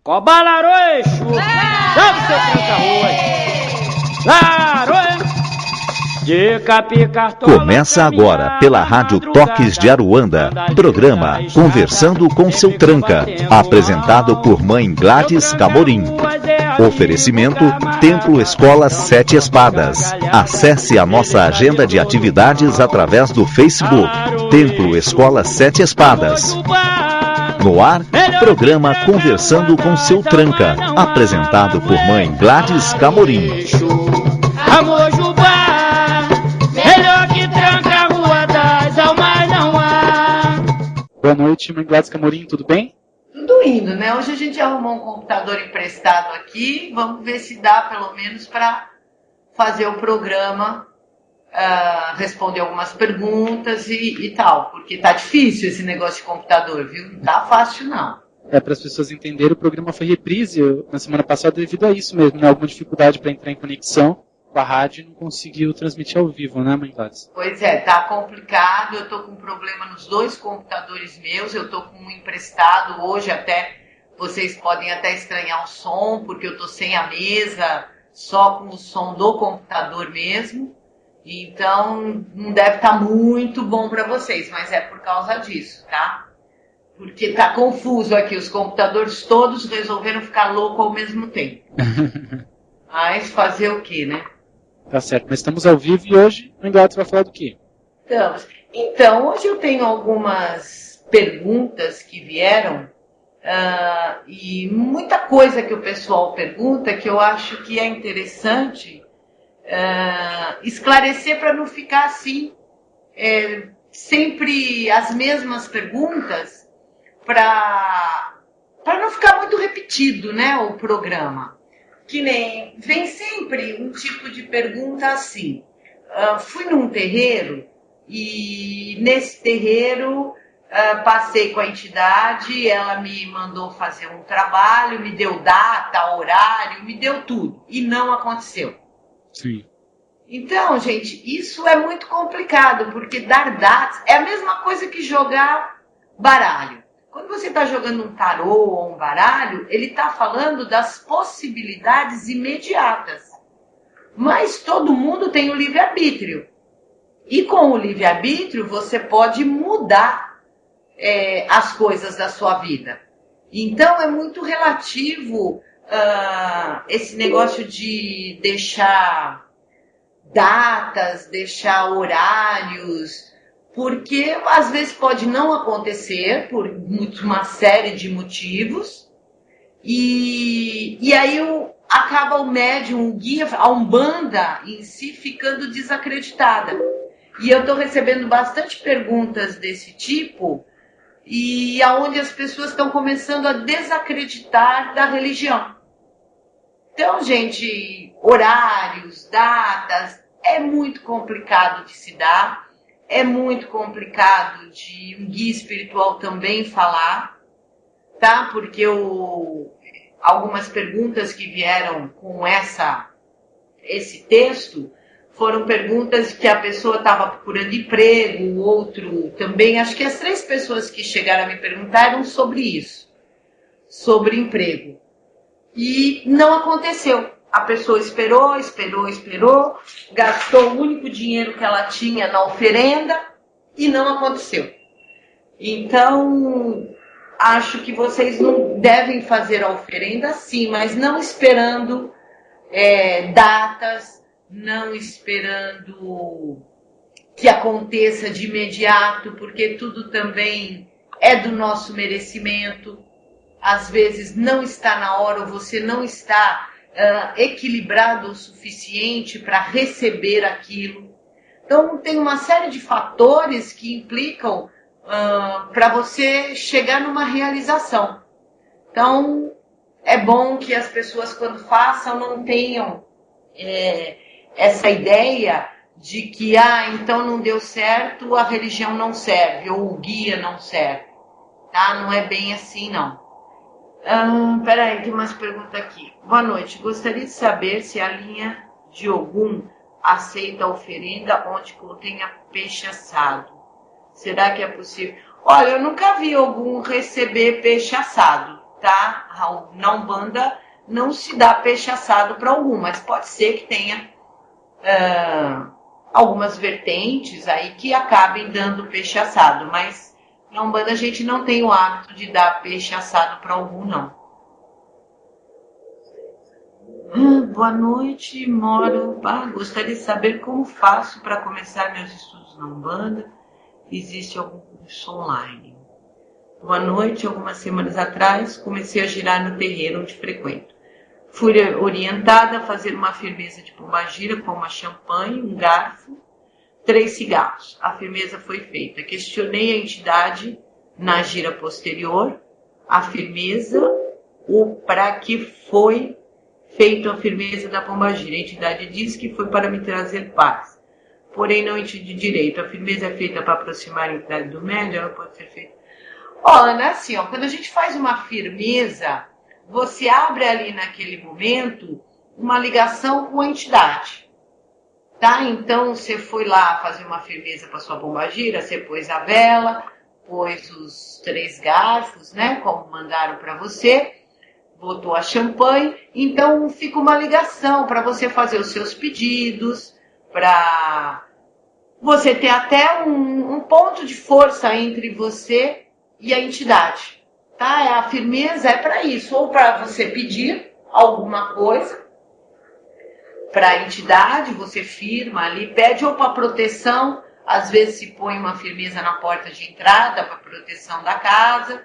Cobá Laroeixo! Salve seu tranca-rua! Laroeixo! Começa agora pela Rádio Toques de Aruanda, programa Conversando com seu Tranca, apresentado por Mãe Gladys Camorim. Oferecimento Templo Escola Sete Espadas. Acesse a nossa agenda de atividades através do Facebook, Templo Escola Sete Espadas. No ar, programa Conversando com seu Tranca, apresentado por Mãe Gladys Camorim. Amor Jubá, melhor que tranca a rua das almas não há. Boa noite, Mãe Gladys Camorim, tudo bem? Tudo indo, né? Hoje a gente arrumou um computador emprestado aqui, vamos ver se dá pelo menos para fazer o programa, responder algumas perguntas e tal, porque tá difícil esse negócio de computador, viu? Não tá fácil não. Para as pessoas entenderem, o programa foi reprise na semana passada devido a isso mesmo, né? Alguma dificuldade para entrar em conexão com a rádio e não conseguiu transmitir ao vivo, né, Mãe Gladys? Pois é, tá complicado, eu tô com problema nos dois computadores meus, eu tô com um emprestado hoje até, vocês podem até estranhar o som, porque eu tô sem a mesa, só com o som do computador mesmo, então não deve estar muito bom para vocês, mas é por causa disso, tá? Porque tá confuso aqui, os computadores todos resolveram ficar loucos ao mesmo tempo. Mas fazer o quê, né? Tá certo, mas estamos ao vivo e hoje o Mãe Gladys vai falar do quê? Então, hoje eu tenho algumas perguntas que vieram e muita coisa que o pessoal pergunta que eu acho que é interessante esclarecer para não ficar assim, sempre as mesmas perguntas, para não ficar muito repetido, né, o programa. Que nem, vem sempre um tipo de pergunta assim, fui num terreiro e nesse terreiro passei com a entidade, ela me mandou fazer um trabalho, me deu data, horário, me deu tudo e não aconteceu. Sim. Então, gente, isso é muito complicado, porque dar datas é a mesma coisa que jogar baralho. Quando você está jogando um tarô ou um baralho, ele está falando das possibilidades imediatas. Mas todo mundo tem o livre-arbítrio. E com o livre-arbítrio você pode mudar as coisas da sua vida. Então é muito relativo esse negócio de deixar datas, deixar horários, porque às vezes pode não acontecer por uma série de motivos, e aí acaba o médium, o guia, a Umbanda em si ficando desacreditada. E eu estou recebendo bastante perguntas desse tipo, e aonde as pessoas estão começando a desacreditar da religião. Então, gente, horários, datas, é muito complicado de se dar. É muito complicado de um guia espiritual também falar, tá? Porque algumas perguntas que vieram com esse texto foram perguntas que a pessoa estava procurando emprego, o outro também. Acho que as 3 pessoas que chegaram a me perguntar eram sobre isso, sobre emprego. E não aconteceu. A pessoa esperou, gastou o único dinheiro que ela tinha na oferenda e não aconteceu. Então, acho que vocês não devem fazer a oferenda sim, mas não esperando datas, não esperando que aconteça de imediato, porque tudo também é do nosso merecimento. Às vezes não está na hora, ou você não está equilibrado o suficiente para receber aquilo. Então tem uma série de fatores que implicam para você chegar numa realização. Então é bom que as pessoas, quando façam, não tenham essa ideia de que então não deu certo, a religião não serve, ou o guia não serve, tá? Não é bem assim não. Peraí, tem mais pergunta aqui. Boa noite, gostaria de saber se a linha de Ogum aceita a oferenda onde contenha peixe assado. Será que é possível? Olha, eu nunca vi Ogum receber peixe assado. tá? Na Umbanda não se dá peixe assado para algum, mas pode ser que tenha algumas vertentes aí que acabem dando peixe assado, mas na Umbanda a gente não tem o hábito de dar peixe assado para algum, não. Boa noite, moro. Gostaria de saber como faço para começar meus estudos na Umbanda. Existe algum curso online? Boa noite, algumas semanas atrás comecei a girar no terreiro onde frequento. Fui orientada a fazer uma firmeza de pombagira com uma champanhe, um garfo, 3 cigarros. A firmeza foi feita. Questionei a entidade na gira posterior, a firmeza, para que foi feita a firmeza da pombagira. A entidade disse que foi para me trazer paz. Porém, não entendi direito. A firmeza é feita para aproximar a entidade do médium, ela pode ser feita. Ana, assim, quando a gente faz uma firmeza, você abre ali naquele momento uma ligação com a entidade. Tá? Então, você foi lá fazer uma firmeza para sua pombagira, você pôs a vela, pôs os 3 garfos, né, como mandaram para você, botou a champanhe, então fica uma ligação para você fazer os seus pedidos, para você ter até um ponto de força entre você e a entidade. Tá? A firmeza é para isso, ou para você pedir alguma coisa para a entidade, você firma ali, pede, ou para proteção, às vezes se põe uma firmeza na porta de entrada para proteção da casa.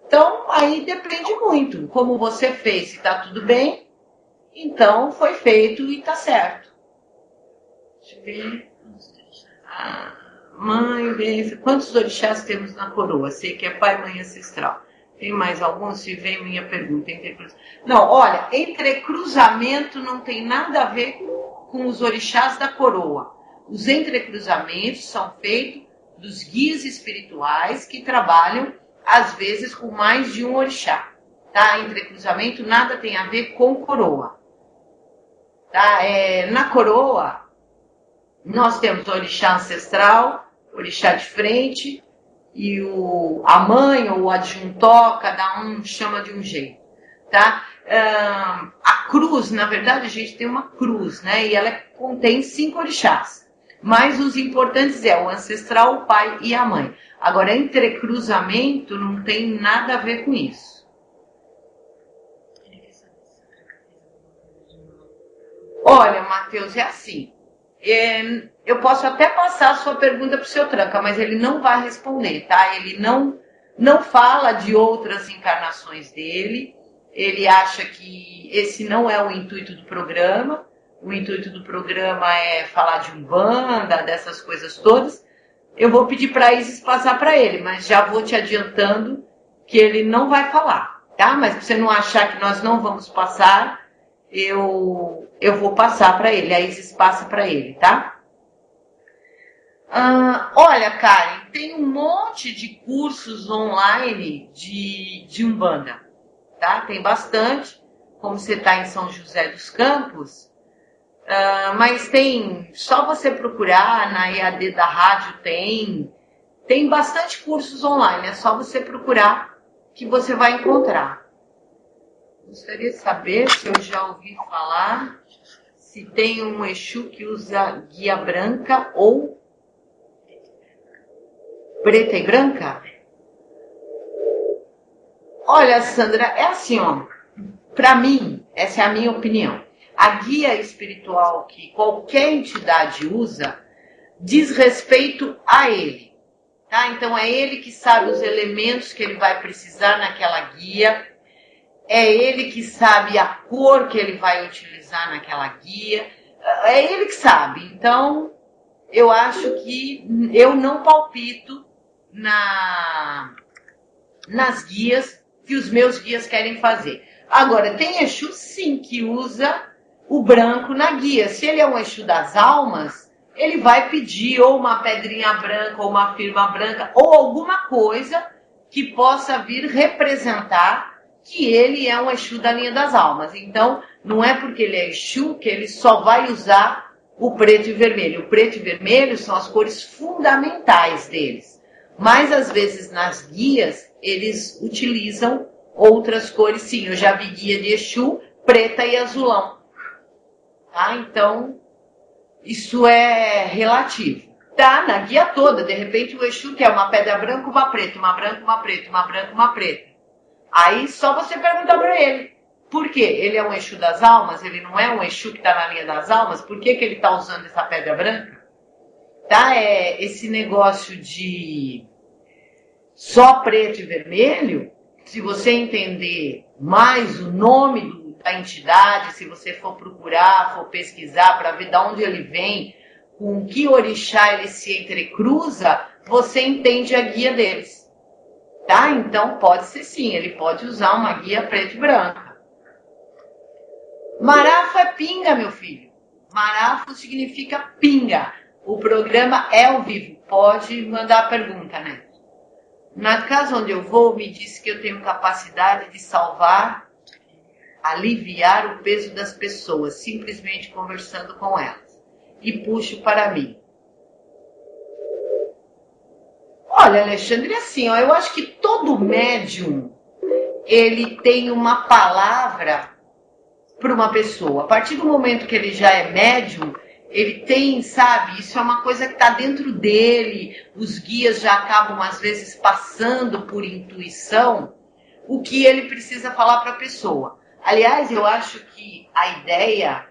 Então, aí depende muito. Como você fez, se está tudo bem, então foi feito e está certo. Deixa eu ver. Mãe, bem, quantos orixás temos na coroa? Sei que é pai, mãe ancestral. Tem mais algum? Se vem minha pergunta. Não, olha, entrecruzamento não tem nada a ver com os orixás da coroa. Os entrecruzamentos são feitos dos guias espirituais que trabalham, às vezes, com mais de um orixá. Tá? Entrecruzamento nada tem a ver com coroa. Tá? Na coroa, nós temos o orixá ancestral, orixá de frente, e a mãe ou o adjuntó, cada um chama de um jeito, tá? A cruz, na verdade, a gente tem uma cruz, né? E ela contém 5 orixás. Mas os importantes é o ancestral, o pai e a mãe. Agora, entrecruzamento não tem nada a ver com isso. Olha, Matheus, é assim. Eu posso até passar a sua pergunta para o seu Tranca, mas ele não vai responder, tá? Ele não fala de outras encarnações dele. Ele acha que esse não é o intuito do programa. O intuito do programa é falar de Umbanda, dessas coisas todas. Eu vou pedir para a Isis passar para ele, mas já vou te adiantando que ele não vai falar, tá? Mas para você não achar que nós não vamos passar, eu vou passar para ele, a Isis passa para ele, tá? Olha, Karen, tem um monte de cursos online de Umbanda, tá? Tem bastante, como você está em São José dos Campos, mas só você procurar, na EAD da rádio tem bastante cursos online, é só você procurar que você vai encontrar. Gostaria de saber se eu já ouvi falar se tem um Exu que usa guia branca ou preta e branca? Olha, Sandra, é assim, para mim, essa é a minha opinião. A guia espiritual que qualquer entidade usa diz respeito a ele. Tá? Então, é ele que sabe os elementos que ele vai precisar naquela guia. É ele que sabe a cor que ele vai utilizar naquela guia. É ele que sabe. Então, eu acho que eu não palpito nas guias que os meus guias querem fazer. Agora, tem Exu, sim, que usa o branco na guia. Se ele é um Exu das almas, ele vai pedir ou uma pedrinha branca, ou uma firma branca, ou alguma coisa que possa vir representar que ele é um Exu da linha das almas. Então, não é porque ele é Exu que ele só vai usar o preto e vermelho. O preto e vermelho são as cores fundamentais deles. Mas, às vezes, nas guias, eles utilizam outras cores, sim. Eu já vi guia de Exu preta e azulão. Tá? Então, isso é relativo. Tá na guia toda, de repente o Exu quer uma pedra branca, uma preta, uma branca, uma preta, uma branca, uma preta. Aí só você perguntar para ele. Por quê? Ele é um Exu das almas? Ele não é um Exu que está na linha das almas? Por que ele está usando essa pedra branca? Tá? Esse negócio de só preto e vermelho, se você entender mais o nome da entidade, se você for procurar, for pesquisar para ver de onde ele vem, com que orixá ele se entrecruza, você entende a guia deles. Tá? Então pode ser sim, ele pode usar uma guia preta e branca. Marafo é pinga, meu filho. Marafo significa pinga. O programa é ao vivo. Pode mandar a pergunta, né? Na casa onde eu vou, me disse que eu tenho capacidade de salvar, aliviar o peso das pessoas, simplesmente conversando com elas. E puxo para mim. Olha, Alexandre, assim, ó, eu acho que todo médium, ele tem uma palavra para uma pessoa. A partir do momento que ele já é médium, ele tem, sabe, isso é uma coisa que está dentro dele, os guias já acabam, às vezes, passando por intuição o que ele precisa falar para a pessoa. Aliás, eu acho que a ideia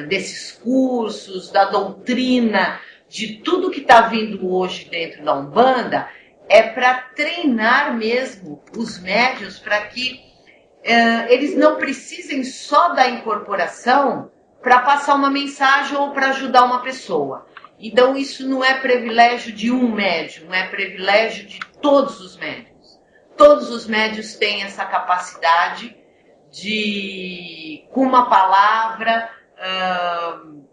desses cursos, da doutrina, de tudo que está vindo hoje dentro da Umbanda, é para treinar mesmo os médiuns para que eles não precisem só da incorporação para passar uma mensagem ou para ajudar uma pessoa. Então isso não é privilégio de um médium, é privilégio de todos os médiuns. Todos os médiuns têm essa capacidade de, com uma palavra,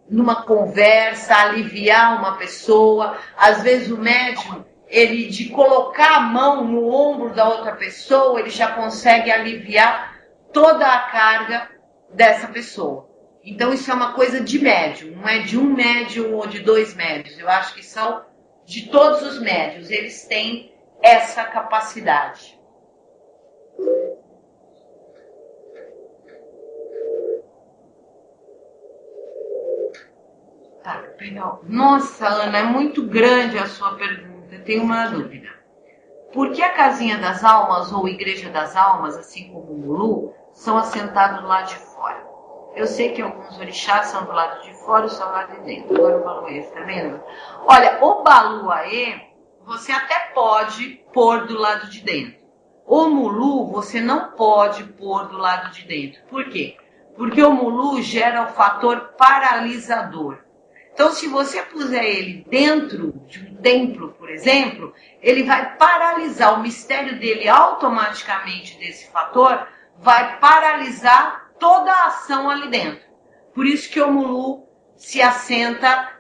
numa conversa, aliviar uma pessoa. Às vezes o médium, ele de colocar a mão no ombro da outra pessoa, ele já consegue aliviar toda a carga dessa pessoa. Então isso é uma coisa de médium, não é de um médium ou de dois médiums. Eu acho que são de todos os médiums, eles têm essa capacidade. Tá, legal. Nossa, Ana, é muito grande a sua pergunta. Eu tenho uma dúvida. Por que a Casinha das Almas ou Igreja das Almas, assim como o Mulu, são assentados do lado de fora? Eu sei que alguns orixás são do lado de fora e são do lado de dentro. Agora o Baluaê, tá vendo? Olha, o Baluaê, você até pode pôr do lado de dentro. O Mulu, você não pode pôr do lado de dentro. Por quê? Porque o Mulu gera o fator paralisador. Então, se você puser ele dentro de um templo, por exemplo, ele vai paralisar o mistério dele automaticamente desse fator, vai paralisar toda a ação ali dentro. Por isso que o Mulu se assenta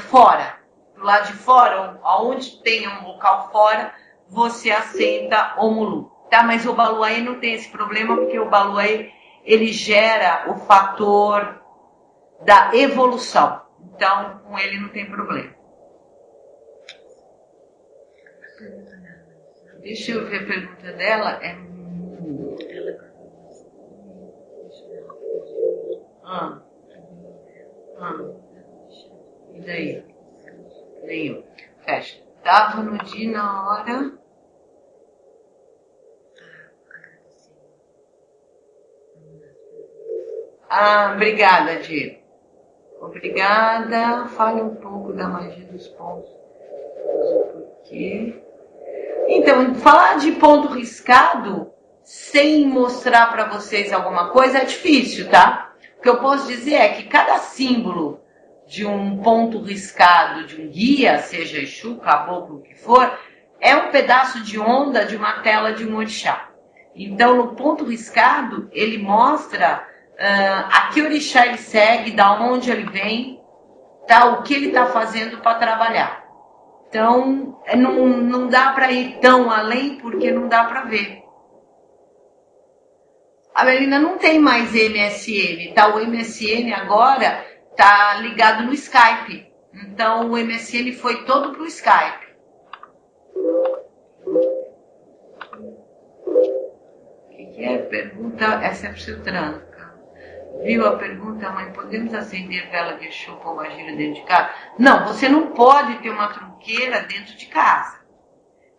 fora. Do lado de fora, onde tem um local fora, você assenta o Mulu. Tá? Mas o Baluaê não tem esse problema, porque o Baluaê, ele gera o fator da evolução. Então, com ele não tem problema. Deixa eu ver a pergunta dela. E daí? Nenhum. Fecha. Tava no dia na hora. Obrigada, Diego. Obrigada. Fale um pouco da magia dos pontos. Por quê? Então, falar de ponto riscado sem mostrar para vocês alguma coisa é difícil, tá? O que eu posso dizer é que cada símbolo de um ponto riscado, de um guia, seja Exu, caboclo, o que for, é um pedaço de onda de uma tela de um orixá. Então, no ponto riscado, ele mostra a que orixá ele segue, da onde ele vem, tá? O que ele está fazendo para trabalhar. Então, não dá para ir tão além, porque não dá para ver. A Melina não tem mais MSN, tá? O MSN agora tá ligado no Skype. Então, o MSN foi todo pro Skype. pergunta, essa é para o seu tranca. Viu a pergunta, mãe, podemos acender vela de Exu Pombagira dentro de casa? Não, você não pode ter uma trunqueira dentro de casa.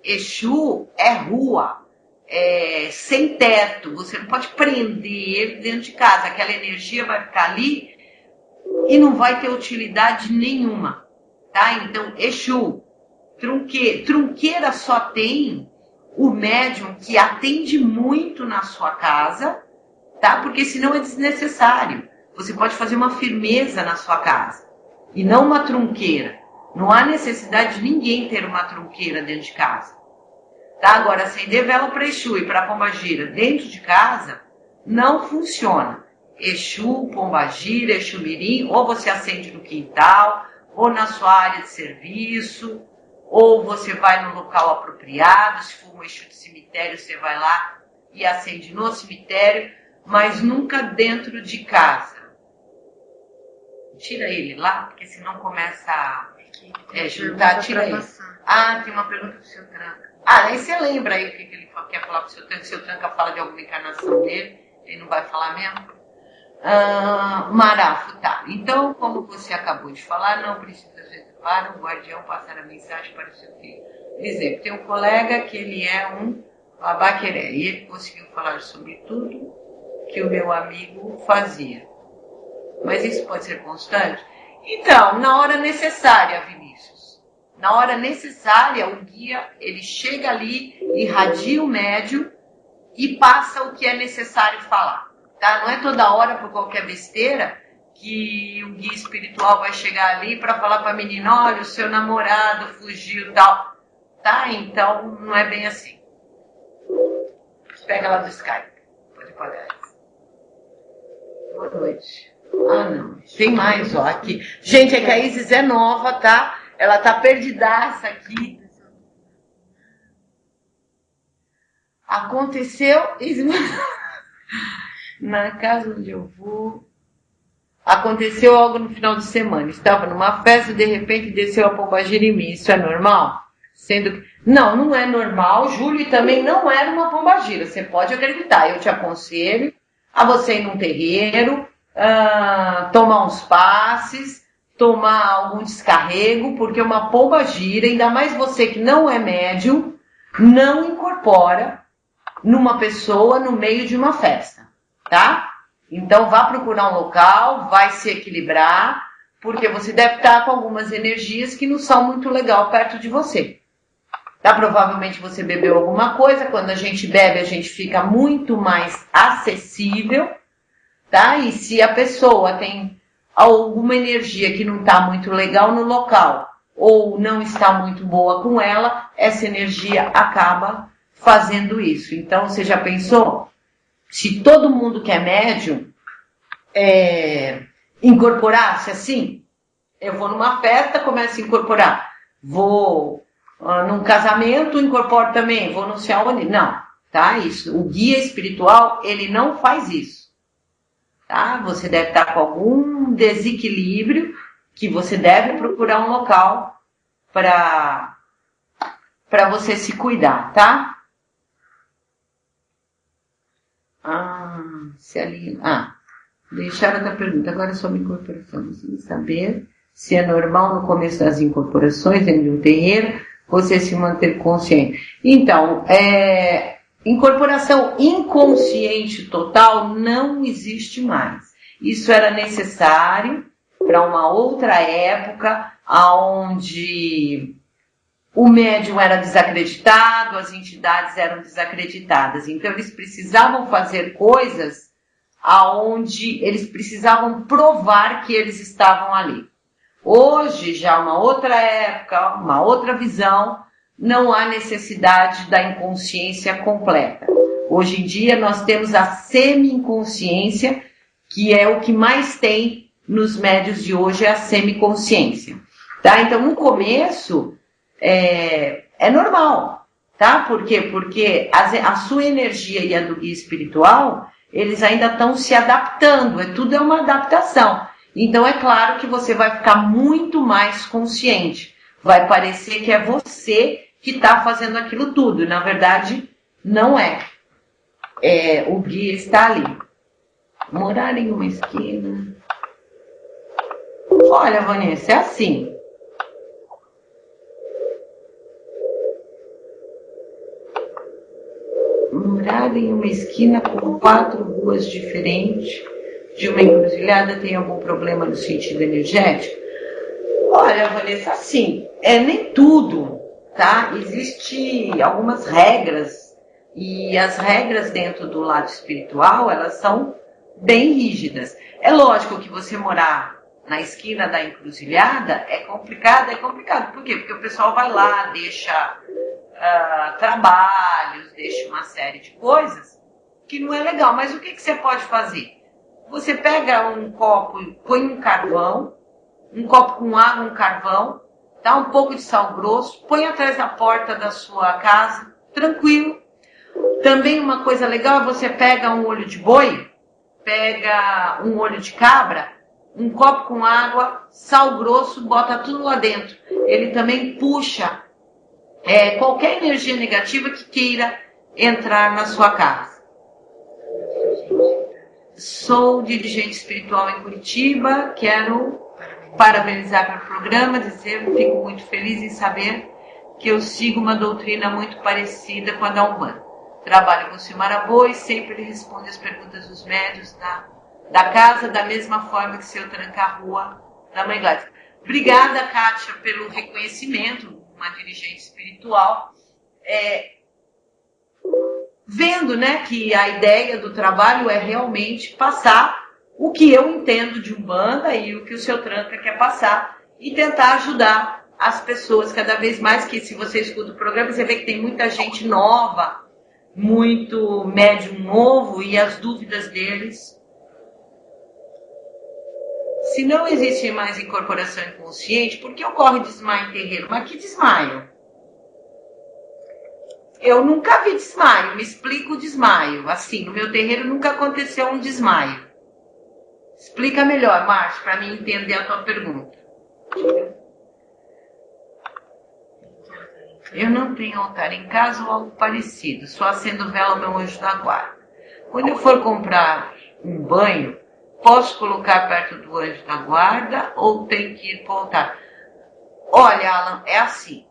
Exu é rua, é sem teto, você não pode prender ele dentro de casa. Aquela energia vai ficar ali e não vai ter utilidade nenhuma, tá? Então, Exu, trunqueira só tem o médium que atende muito na sua casa, tá? Porque senão é desnecessário. Você pode fazer uma firmeza na sua casa e não uma trunqueira. Não há necessidade de ninguém ter uma trunqueira dentro de casa. Tá? Agora, acender vela para Exu e para Pombagira dentro de casa não funciona. Exu, Pombagira, Exu Mirim, ou você acende no quintal, ou na sua área de serviço, ou você vai no local apropriado. Se for um Exu de cemitério, você vai lá e acende no cemitério, mas nunca dentro de casa. Tira ele lá, porque senão começa a juntar. Tira ele. Ah, tem uma pergunta pro seu Tranca. Ah, aí você lembra aí o que ele quer falar pro seu Tranca. Se o seu Tranca fala de alguma encarnação dele, ele não vai falar mesmo? Marafo, tá. Então, como você acabou de falar, não precisa para o guardião passar a mensagem para o seu filho. Por exemplo, tem um colega que ele é um babaqueré e ele conseguiu falar sobre tudo que o meu amigo fazia. Mas isso pode ser constante? Então, na hora necessária, Vinícius. Na hora necessária, o guia, ele chega ali, irradia o médium e passa o que é necessário falar. Tá? Não é toda hora, por qualquer besteira, que o guia espiritual vai chegar ali para falar para a menina, olha, o seu namorado fugiu e tal. Tá? Então, não é bem assim. Pega lá do Skype. Pode pagar isso. Boa noite. Ah, não. Tem mais, ó, aqui. Gente, é que a Isis é nova, tá? Ela tá perdidaça aqui. Aconteceu... Na casa onde eu vou... Aconteceu algo no final de semana. Estava numa festa e de repente desceu a pombagira em mim. Isso é normal? Sendo que... Não, não é normal. Júlio também não era uma pombagira. Você pode acreditar. Eu te aconselho a você ir num terreiro, tomar uns passes, tomar algum descarrego, porque uma pombagira, ainda mais você que não é médium, não incorpora numa pessoa no meio de uma festa, tá? Então vá procurar um local, vai se equilibrar, porque você deve estar com algumas energias que não são muito legal perto de você. Tá? Provavelmente você bebeu alguma coisa, quando a gente bebe a gente fica muito mais acessível, tá? E se a pessoa tem alguma energia que não está muito legal no local, ou não está muito boa com ela, essa energia acaba fazendo isso. Então, você já pensou? Se todo mundo que é médium incorporasse assim, eu vou numa festa, começo a incorporar. Vou num casamento, incorporo também. Vou não sei aonde. Não, tá? Isso. O guia espiritual, ele não faz isso. Tá? Você deve estar com algum desequilíbrio que você deve procurar um local para você se cuidar, tá? Deixaram outra pergunta. Agora sobre incorporação. Você saber se é normal no começo das incorporações dentro de um terreiro você se manter consciente. Então, incorporação inconsciente total não existe mais. Isso era necessário para uma outra época, onde o médium era desacreditado, as entidades eram desacreditadas. Então, eles precisavam fazer coisas onde eles precisavam provar que eles estavam ali. Hoje, já uma outra época, uma outra visão, não há necessidade da inconsciência completa. Hoje em dia, nós temos a semi-inconsciência, que é o que mais tem nos médios de hoje, é a semiconsciência. Tá? Então, no começo, é normal. Tá? Por quê? Porque a sua energia e a do guia espiritual, eles ainda estão se adaptando. Tudo é uma adaptação. Então, é claro que você vai ficar muito mais consciente. Vai parecer que é você que está fazendo aquilo tudo. Na verdade, não é. o guia está ali. Morar em uma esquina. Olha, Vanessa, é assim. Morar em uma esquina com 4 ruas diferentes, de uma encruzilhada, tem algum problema no sentido energético? Olha, Vanessa, assim, nem tudo, tá? Existem algumas regras, e as regras dentro do lado espiritual, elas são bem rígidas. É lógico que você morar na esquina da encruzilhada é complicado. Por quê? Porque o pessoal vai lá, deixa trabalhos, deixa uma série de coisas que não é legal. Mas o que você pode fazer? Você pega um copo e põe um carvão, um copo com água, um carvão, dá um pouco de sal grosso, põe atrás da porta da sua casa, tranquilo. Também uma coisa legal é você pega um olho de boi, pega um olho de cabra, um copo com água, sal grosso, bota tudo lá dentro. Ele também puxa qualquer energia negativa que queira entrar na sua casa. Sou dirigente espiritual em Curitiba, quero parabenizar pelo programa, fico muito feliz em saber que eu sigo uma doutrina muito parecida com a da Umbanda. Trabalho com o Silmara Boa e sempre ele responde as perguntas dos médios da casa, da mesma forma que seu tranca-rua da Mãe Gladys. Obrigada, Kátia, pelo reconhecimento, uma dirigente espiritual. Vendo, né, que a ideia do trabalho é realmente passar o que eu entendo de Umbanda e o que o seu tranca quer passar e tentar ajudar as pessoas cada vez mais, que se você escuta o programa, você vê que tem muita gente nova, muito médium novo e as dúvidas deles. Se não existe mais incorporação inconsciente, por que ocorre desmaio em terreiro? Mas que desmaio? Eu nunca vi desmaio, me explica o desmaio. Assim, no meu terreiro nunca aconteceu um desmaio. Explica melhor, Márcio, para mim entender a tua pergunta. Eu não tenho altar em casa ou algo parecido, só acendo vela ao meu anjo da guarda. Quando eu for comprar um banho, posso colocar perto do anjo da guarda ou tem que ir para o altar? Olha, Alan, é assim.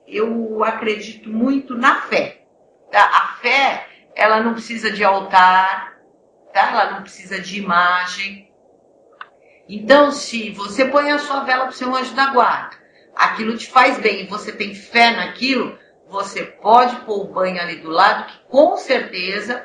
Eu acredito muito na fé. Tá? A fé, ela não precisa de altar, tá? Ela não precisa de imagem. Então, se você põe a sua vela para o seu anjo da guarda, aquilo te faz bem e você tem fé naquilo, você pode pôr o banho ali do lado, que com certeza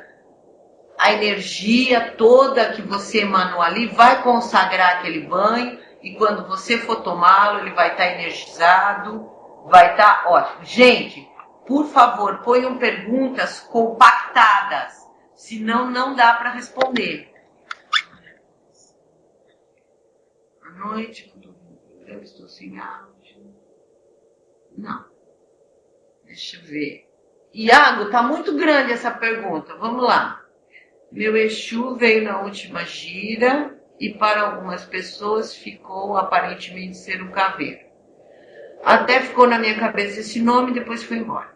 a energia toda que você emanou ali vai consagrar aquele banho e quando você for tomá-lo, ele vai estar energizado. Vai estar ótimo. Gente, por favor, ponham perguntas compactadas, senão não dá para responder. À noite, eu estou sem áudio. Não. Deixa eu ver. Iago, tá muito grande essa pergunta. Vamos lá. Meu Exu veio na última gira e para algumas pessoas ficou aparentemente ser um caveiro. Até ficou na minha cabeça esse nome e depois foi embora.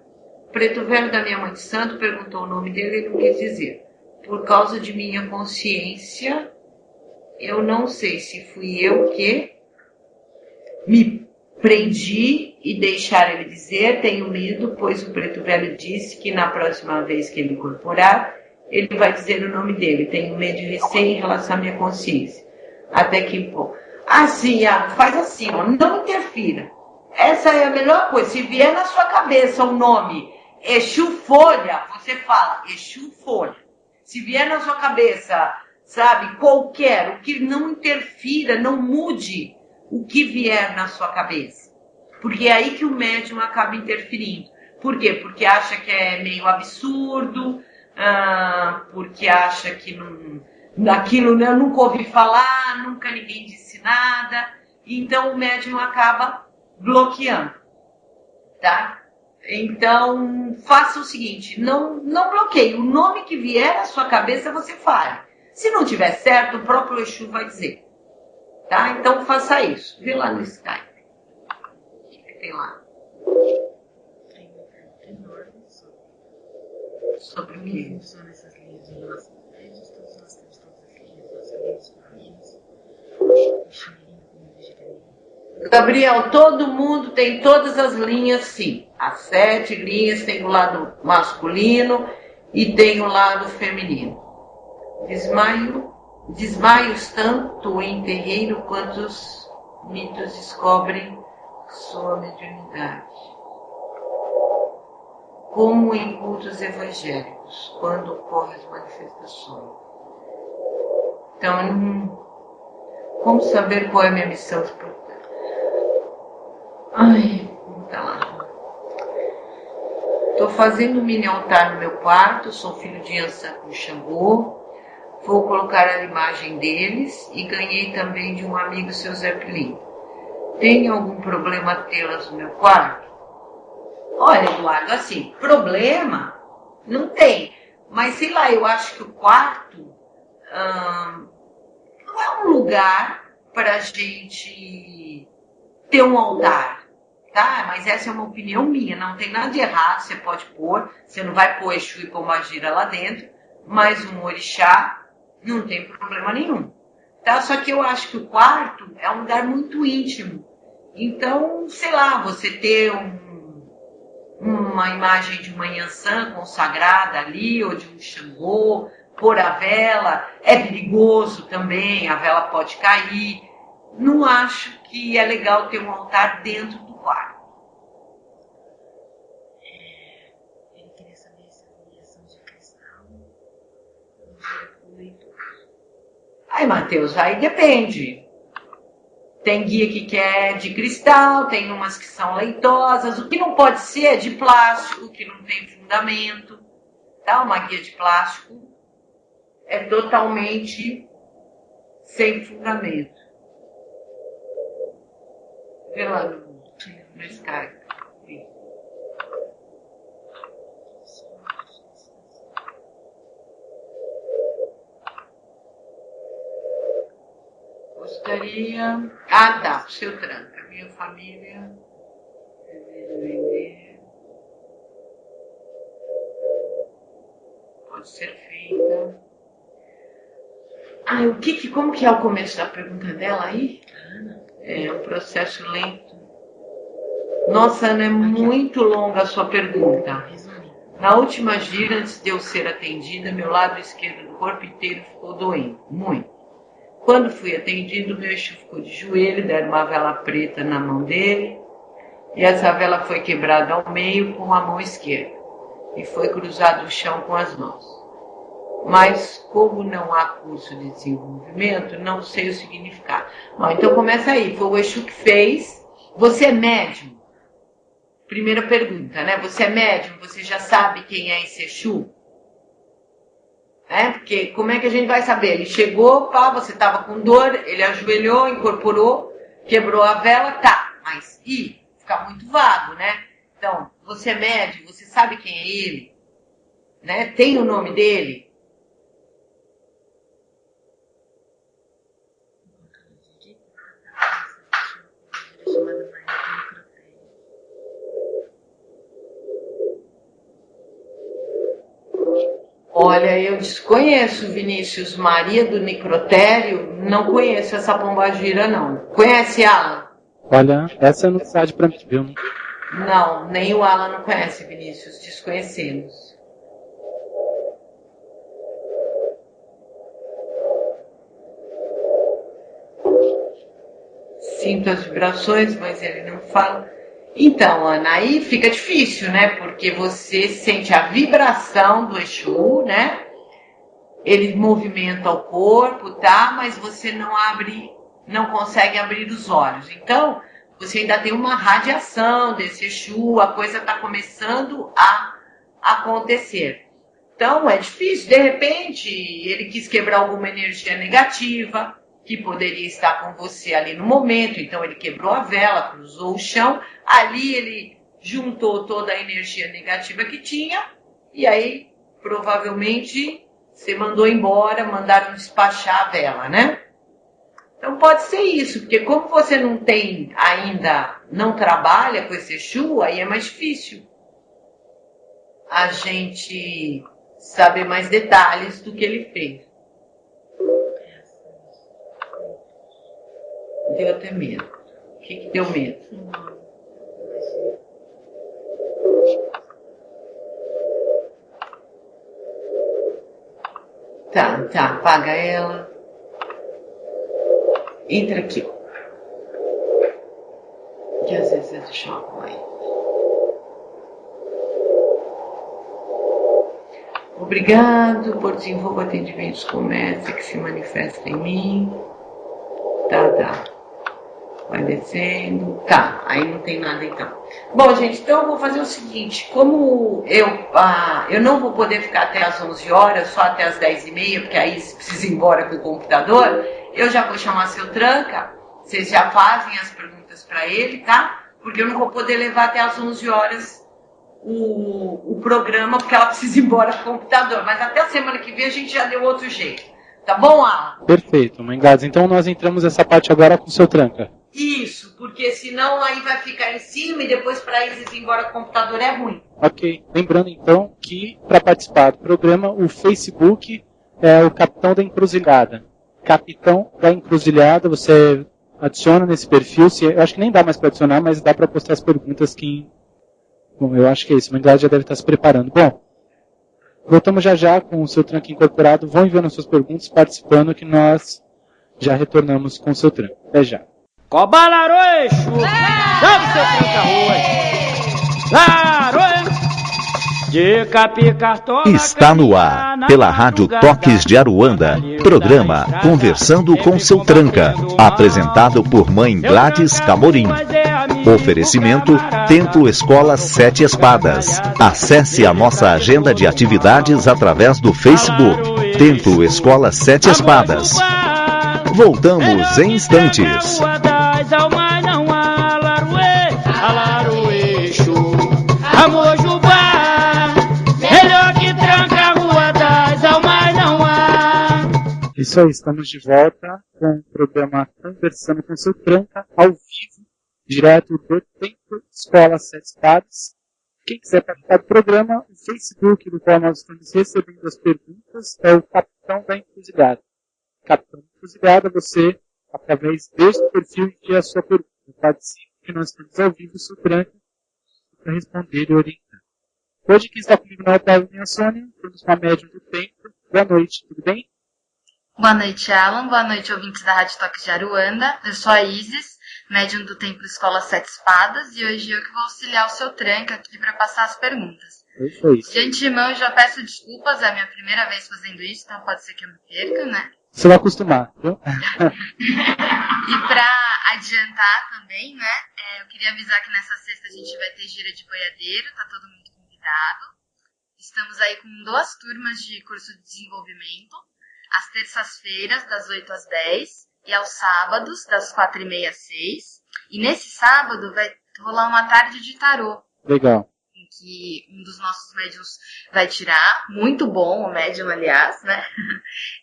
Preto Velho da minha mãe de santo perguntou o nome dele e não quis dizer. Por causa de minha consciência, eu não sei se fui eu que me prendi e deixar ele dizer, tenho medo, pois o Preto Velho disse que na próxima vez que ele incorporar, ele vai dizer o nome dele. Tenho medo de receio em relação à minha consciência. Até que, assim, Iago, faz assim, ó, não interfira. Essa é a melhor coisa. Se vier na sua cabeça o nome Exu Folha, você fala Exu Folha. Se vier na sua cabeça, sabe, qualquer, o que não interfira, não mude o que vier na sua cabeça. Porque é aí que o médium acaba interferindo. Por quê? Porque acha que é meio absurdo, porque acha que daquilo eu nunca ouvi falar, nunca ninguém disse nada. Então o médium acaba bloqueando, tá? Então, faça o seguinte, não bloqueie. O nome que vier à sua cabeça, você fale. Se não tiver certo, o próprio Exu vai dizer. Tá? Então, faça isso. Vê lá no Skype. O que tem lá? Tem enorme sobre mim. Gabriel, todo mundo tem todas as linhas, sim. As 7 linhas tem o lado masculino e tem o lado feminino. Desmaios tanto em terreiro quanto os mitos descobrem sua mediunidade. Como em cultos evangélicos, quando ocorrem as manifestações. Então, como saber qual é a minha missão? Tá lá. Estou fazendo um mini altar no meu quarto, sou filho de Ansan com Xangô. Vou colocar a imagem deles e ganhei também de um amigo, seu Zé Pilim. Tem algum problema tê-las no meu quarto? Olha, Eduardo, assim, problema não tem. Mas, sei lá, eu acho que o quarto não é um lugar para a gente ter um altar. Tá? Mas essa é uma opinião minha, não tem nada de errado, você pode pôr, você não vai pôr Exu e Pombagira lá dentro, mas um orixá não tem problema nenhum. Tá? Só que eu acho que o quarto é um lugar muito íntimo. Então, sei lá, você ter uma imagem de uma Yansan consagrada ali, ou de um Xangô, pôr a vela, é perigoso também, a vela pode cair. Não acho que é legal ter um altar dentro do quarto. Ele queria saber se a ligação de cristal Aí, Matheus, aí depende. Tem guia que quer de cristal, tem umas que são leitosas. O que não pode ser é de plástico, que não tem fundamento. Tá? Uma guia de plástico é totalmente sem fundamento. Vê lá no Skype. Gostaria... Ah, tá. O seu tranca. Minha família... Pode ser feita... Como que é o começo da pergunta dela aí? É um processo lento. Nossa, Ana, é muito longa a sua pergunta. Na última gira, antes de eu ser atendida, meu lado esquerdo do corpo inteiro ficou doendo, muito. Quando fui atendido, meu Exu ficou de joelho, deram uma vela preta na mão dele, e essa vela foi quebrada ao meio com a mão esquerda, e foi cruzado o chão com as mãos. Mas, como não há curso de desenvolvimento, não sei o significado. Bom, então começa aí, foi o Exu que fez. Você é médium? Primeira pergunta, né? Você é médium? Você já sabe quem é esse Exu? Porque como é que a gente vai saber? Ele chegou, pá, você estava com dor, ele ajoelhou, incorporou, quebrou a vela, tá. Mas, fica muito vago, né? Então, você é médium, você sabe quem é ele? Né? Tem o nome dele? Olha, eu desconheço, Vinícius. Maria do Necrotério, não conheço essa pombagira, não. Conhece, Alan? Olha, essa é a novidade para mim, viu? Não, nem o Alan não conhece, Vinícius. Desconhecemos. Sinto as vibrações, mas ele não fala. Então, Ana, aí fica difícil, né? Porque você sente a vibração do Exu, né? Ele movimenta o corpo, tá? Mas você não consegue abrir os olhos. Então, você ainda tem uma radiação desse Exu, a coisa está começando a acontecer. Então, é difícil. De repente, ele quis quebrar alguma energia negativa, que poderia estar com você ali no momento, então ele quebrou a vela, cruzou o chão, ali ele juntou toda a energia negativa que tinha, e aí, provavelmente, você mandou embora, mandaram despachar a vela, né? Então pode ser isso, porque como você não tem ainda, não trabalha com esse Exu, aí é mais difícil a gente saber mais detalhes do que ele fez. Deu até medo. O que deu medo? Tá, apaga ela. Entra aqui, ó. Que às vezes é do choque aí. Obrigado por desenvolver atendimentos com o mestre que se manifesta em mim. Tá. Vai descendo. Tá, aí não tem nada então. Bom, gente, então eu vou fazer o seguinte. Como eu não vou poder ficar até as 11 horas, só até as 10h30, porque aí você precisa ir embora com o computador, eu já vou chamar seu Tranca. Vocês já fazem as perguntas para ele, tá? Porque eu não vou poder levar até as 11 horas o programa, porque ela precisa ir embora com o computador. Mas até a semana que vem a gente já deu outro jeito. Tá bom, Alan? Perfeito, Mãe Gladys. Então nós entramos nessa parte agora com o seu Tranca. Isso, porque senão aí vai ficar em cima e depois para a Isis ir embora com o computador é ruim. Ok. Lembrando então que para participar do programa, o Facebook é o Capitão da Encruzilhada. Capitão da Encruzilhada, você adiciona nesse perfil. Eu acho que nem dá mais para adicionar, mas dá para postar as perguntas que... Bom, eu acho que é isso. A Mãe Gladys já deve estar se preparando. Bom, voltamos já com o seu Tranca incorporado. Vão enviando as suas perguntas, participando, que nós já retornamos com o seu Tranca. Até já. Cobalaroeixo! Dá o seu tranca-rua! Laroeixo! De Capi Cartola, Está no ar, pela Rádio Toques de Aruanda, programa Conversando com seu Tranca, apresentado por Mãe Gladys Camorim. Oferecimento Templo Escola Sete Espadas. Acesse a nossa agenda de atividades através do Facebook, Templo Escola Sete Espadas. Voltamos em instantes. Almas não há Laroeixo, Amojubá, melhor que tranca a rua das almas não há. Isso aí, estamos de volta com o programa Conversando com seu Tranca, ao vivo, direto do Templo Escola Sete Espadas. Quem quiser participar do programa, o Facebook do qual nós estamos recebendo as perguntas é o Capitão da Encruzilhada. Capitão da Encruzilhada, você, através deste perfil, envia a sua pergunta. Participe, que nós estamos ao vivo, seu Tranca, para responder e orientar. Hoje quem está comigo na Otávio e a Sônia, temos uma médium do Templo. Boa noite, tudo bem? Boa noite, Alan. Boa noite, ouvintes da Rádio Toques de Aruanda. Eu sou a Isis, médium do Templo Escola Sete Espadas, e hoje eu que vou auxiliar o seu Tranca aqui para passar as perguntas. Perfeito. De antemão, eu já peço desculpas, é a minha primeira vez fazendo isso, então pode ser que eu me perca, né? Você vai acostumar, viu? E para adiantar também, né, eu queria avisar que nessa sexta a gente vai ter gira de boiadeiro, tá todo mundo convidado. Estamos aí com 2 turmas de curso de desenvolvimento, às terças-feiras, das 8 às 10, e aos sábados, das 4h30 às 6. E nesse sábado vai rolar uma tarde de tarô. Legal. Em que um dos nossos médiums vai tirar, muito bom o médium, aliás, né?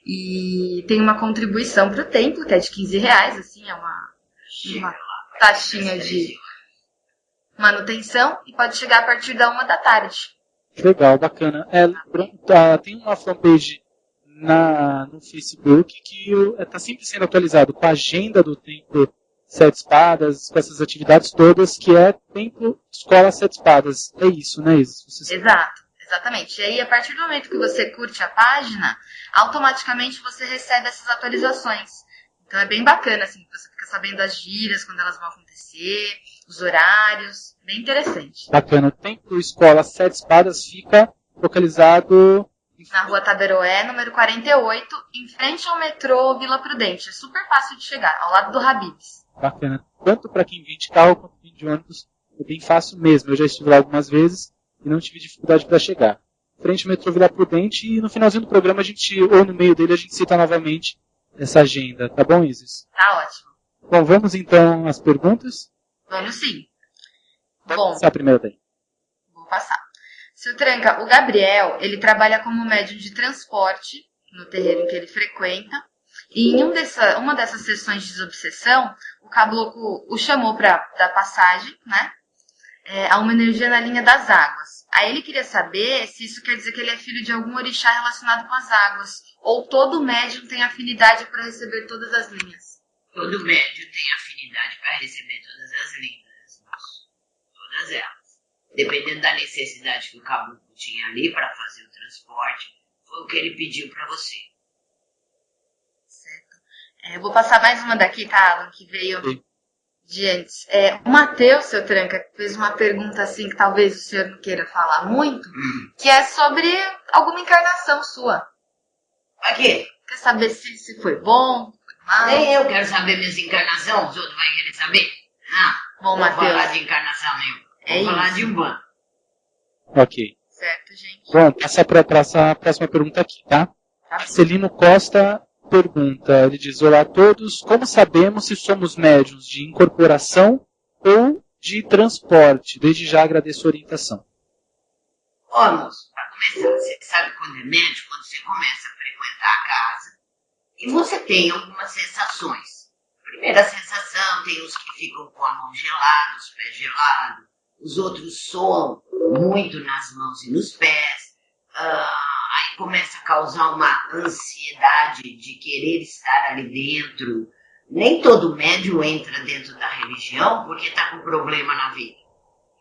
E tem uma contribuição para o templo, que é de R$15, assim, é uma taxinha de manutenção, e pode chegar a partir da 1 da tarde. Legal, bacana. Tem uma fanpage no Facebook que está sempre sendo atualizado com a agenda do Templo Sete Espadas, com essas atividades todas, que é Templo Escola Sete Espadas. É isso, né, Isis? Exato, exatamente. E aí, a partir do momento que você curte a página, automaticamente você recebe essas atualizações. Então é bem bacana, assim, você fica sabendo das giras, quando elas vão acontecer, os horários, bem interessante. Bacana. O Templo Escola Sete Espadas fica localizado na rua Taberoé, número 48, em frente ao metrô Vila Prudente. É super fácil de chegar, ao lado do Habib's. Bacana. Tanto para quem vem de carro quanto vem de ônibus, é bem fácil mesmo. Eu já estive lá algumas vezes e não tive dificuldade para chegar. Frente ao metrô Vila Prudente, e no finalzinho do programa, ou no meio dele, a gente cita novamente essa agenda. Tá bom, Isis? Tá ótimo. Bom, vamos então às perguntas? Vamos sim. Vou passar a primeira daí. Vou passar. Seu Tranca, o Gabriel, ele trabalha como médium de transporte no terreiro em que ele frequenta. E em uma dessas sessões de desobsessão, o caboclo o chamou para dar passagem, né? há uma energia na linha das águas. Aí ele queria saber se isso quer dizer que ele é filho de algum orixá relacionado com as águas, ou todo médium tem afinidade para receber todas as linhas. Todo médium tem afinidade para receber todas as linhas, todas elas. Dependendo da necessidade que o caboclo tinha ali para fazer o transporte, foi o que ele pediu para você. Certo. Eu vou passar mais uma daqui, tá, Alan, que veio de antes. O Matheus, seu Tranca, fez uma pergunta assim que talvez o senhor não queira falar muito, que é sobre alguma encarnação sua. Pra quê? Quer saber se foi bom, foi mal? Nem eu quero saber minhas encarnações, os outros vão querer saber. Não, Bom, não vou Matheus. falar de encarnação nenhuma. Vou falar de Umbanda. Ok. Certo, gente. Bom, passa para a próxima pergunta aqui, tá? Tá. Celino Costa pergunta, ele diz: olá a todos, como sabemos se somos médiuns de incorporação ou de transporte? Desde já agradeço a orientação. Ó, moço, pra começar, você sabe quando é médium? Quando você começa a frequentar a casa e você tem algumas sensações. Primeira sensação, tem os que ficam com a mão gelada, os pés gelados, os outros soam muito nas mãos e nos pés, aí começa a causar uma ansiedade de querer estar ali dentro. Nem todo médium entra dentro da religião porque está com problema na vida.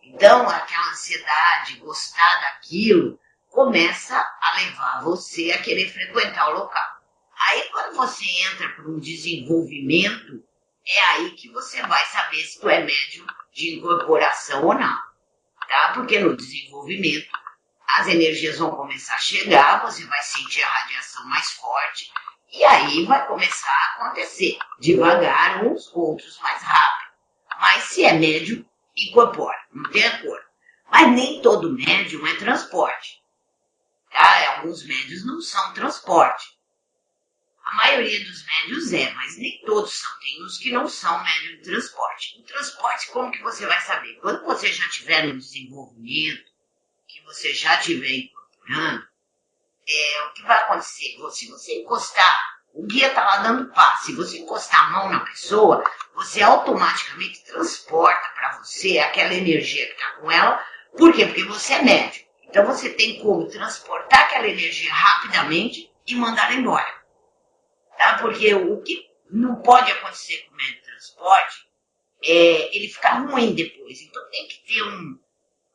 Então, aquela ansiedade, gostar daquilo, começa a levar você a querer frequentar o local. Aí, quando você entra por um desenvolvimento, é aí que você vai saber se tu é médium de incorporação ou não, tá? Porque no desenvolvimento, as energias vão começar a chegar, você vai sentir a radiação mais forte, e aí vai começar a acontecer, devagar, uns, outros mais rápido. Mas se é médium, incorpora, não tem acordo. Mas nem todo médium é transporte, tá? Alguns médios não são transporte. A maioria dos médios é, mas nem todos são. Tem uns que não são médios de transporte. O transporte, como que você vai saber? Quando você já estiver no desenvolvimento, que você já estiver incorporando, o que vai acontecer? Se você encostar, o guia está lá dando passo. Se você encostar a mão na pessoa, você automaticamente transporta para você aquela energia que está com ela. Por quê? Porque você é médium. Então você tem como transportar aquela energia rapidamente e mandar ela embora. Tá? Porque o que não pode acontecer com o médium de transporte é ele ficar ruim depois. Então tem que ter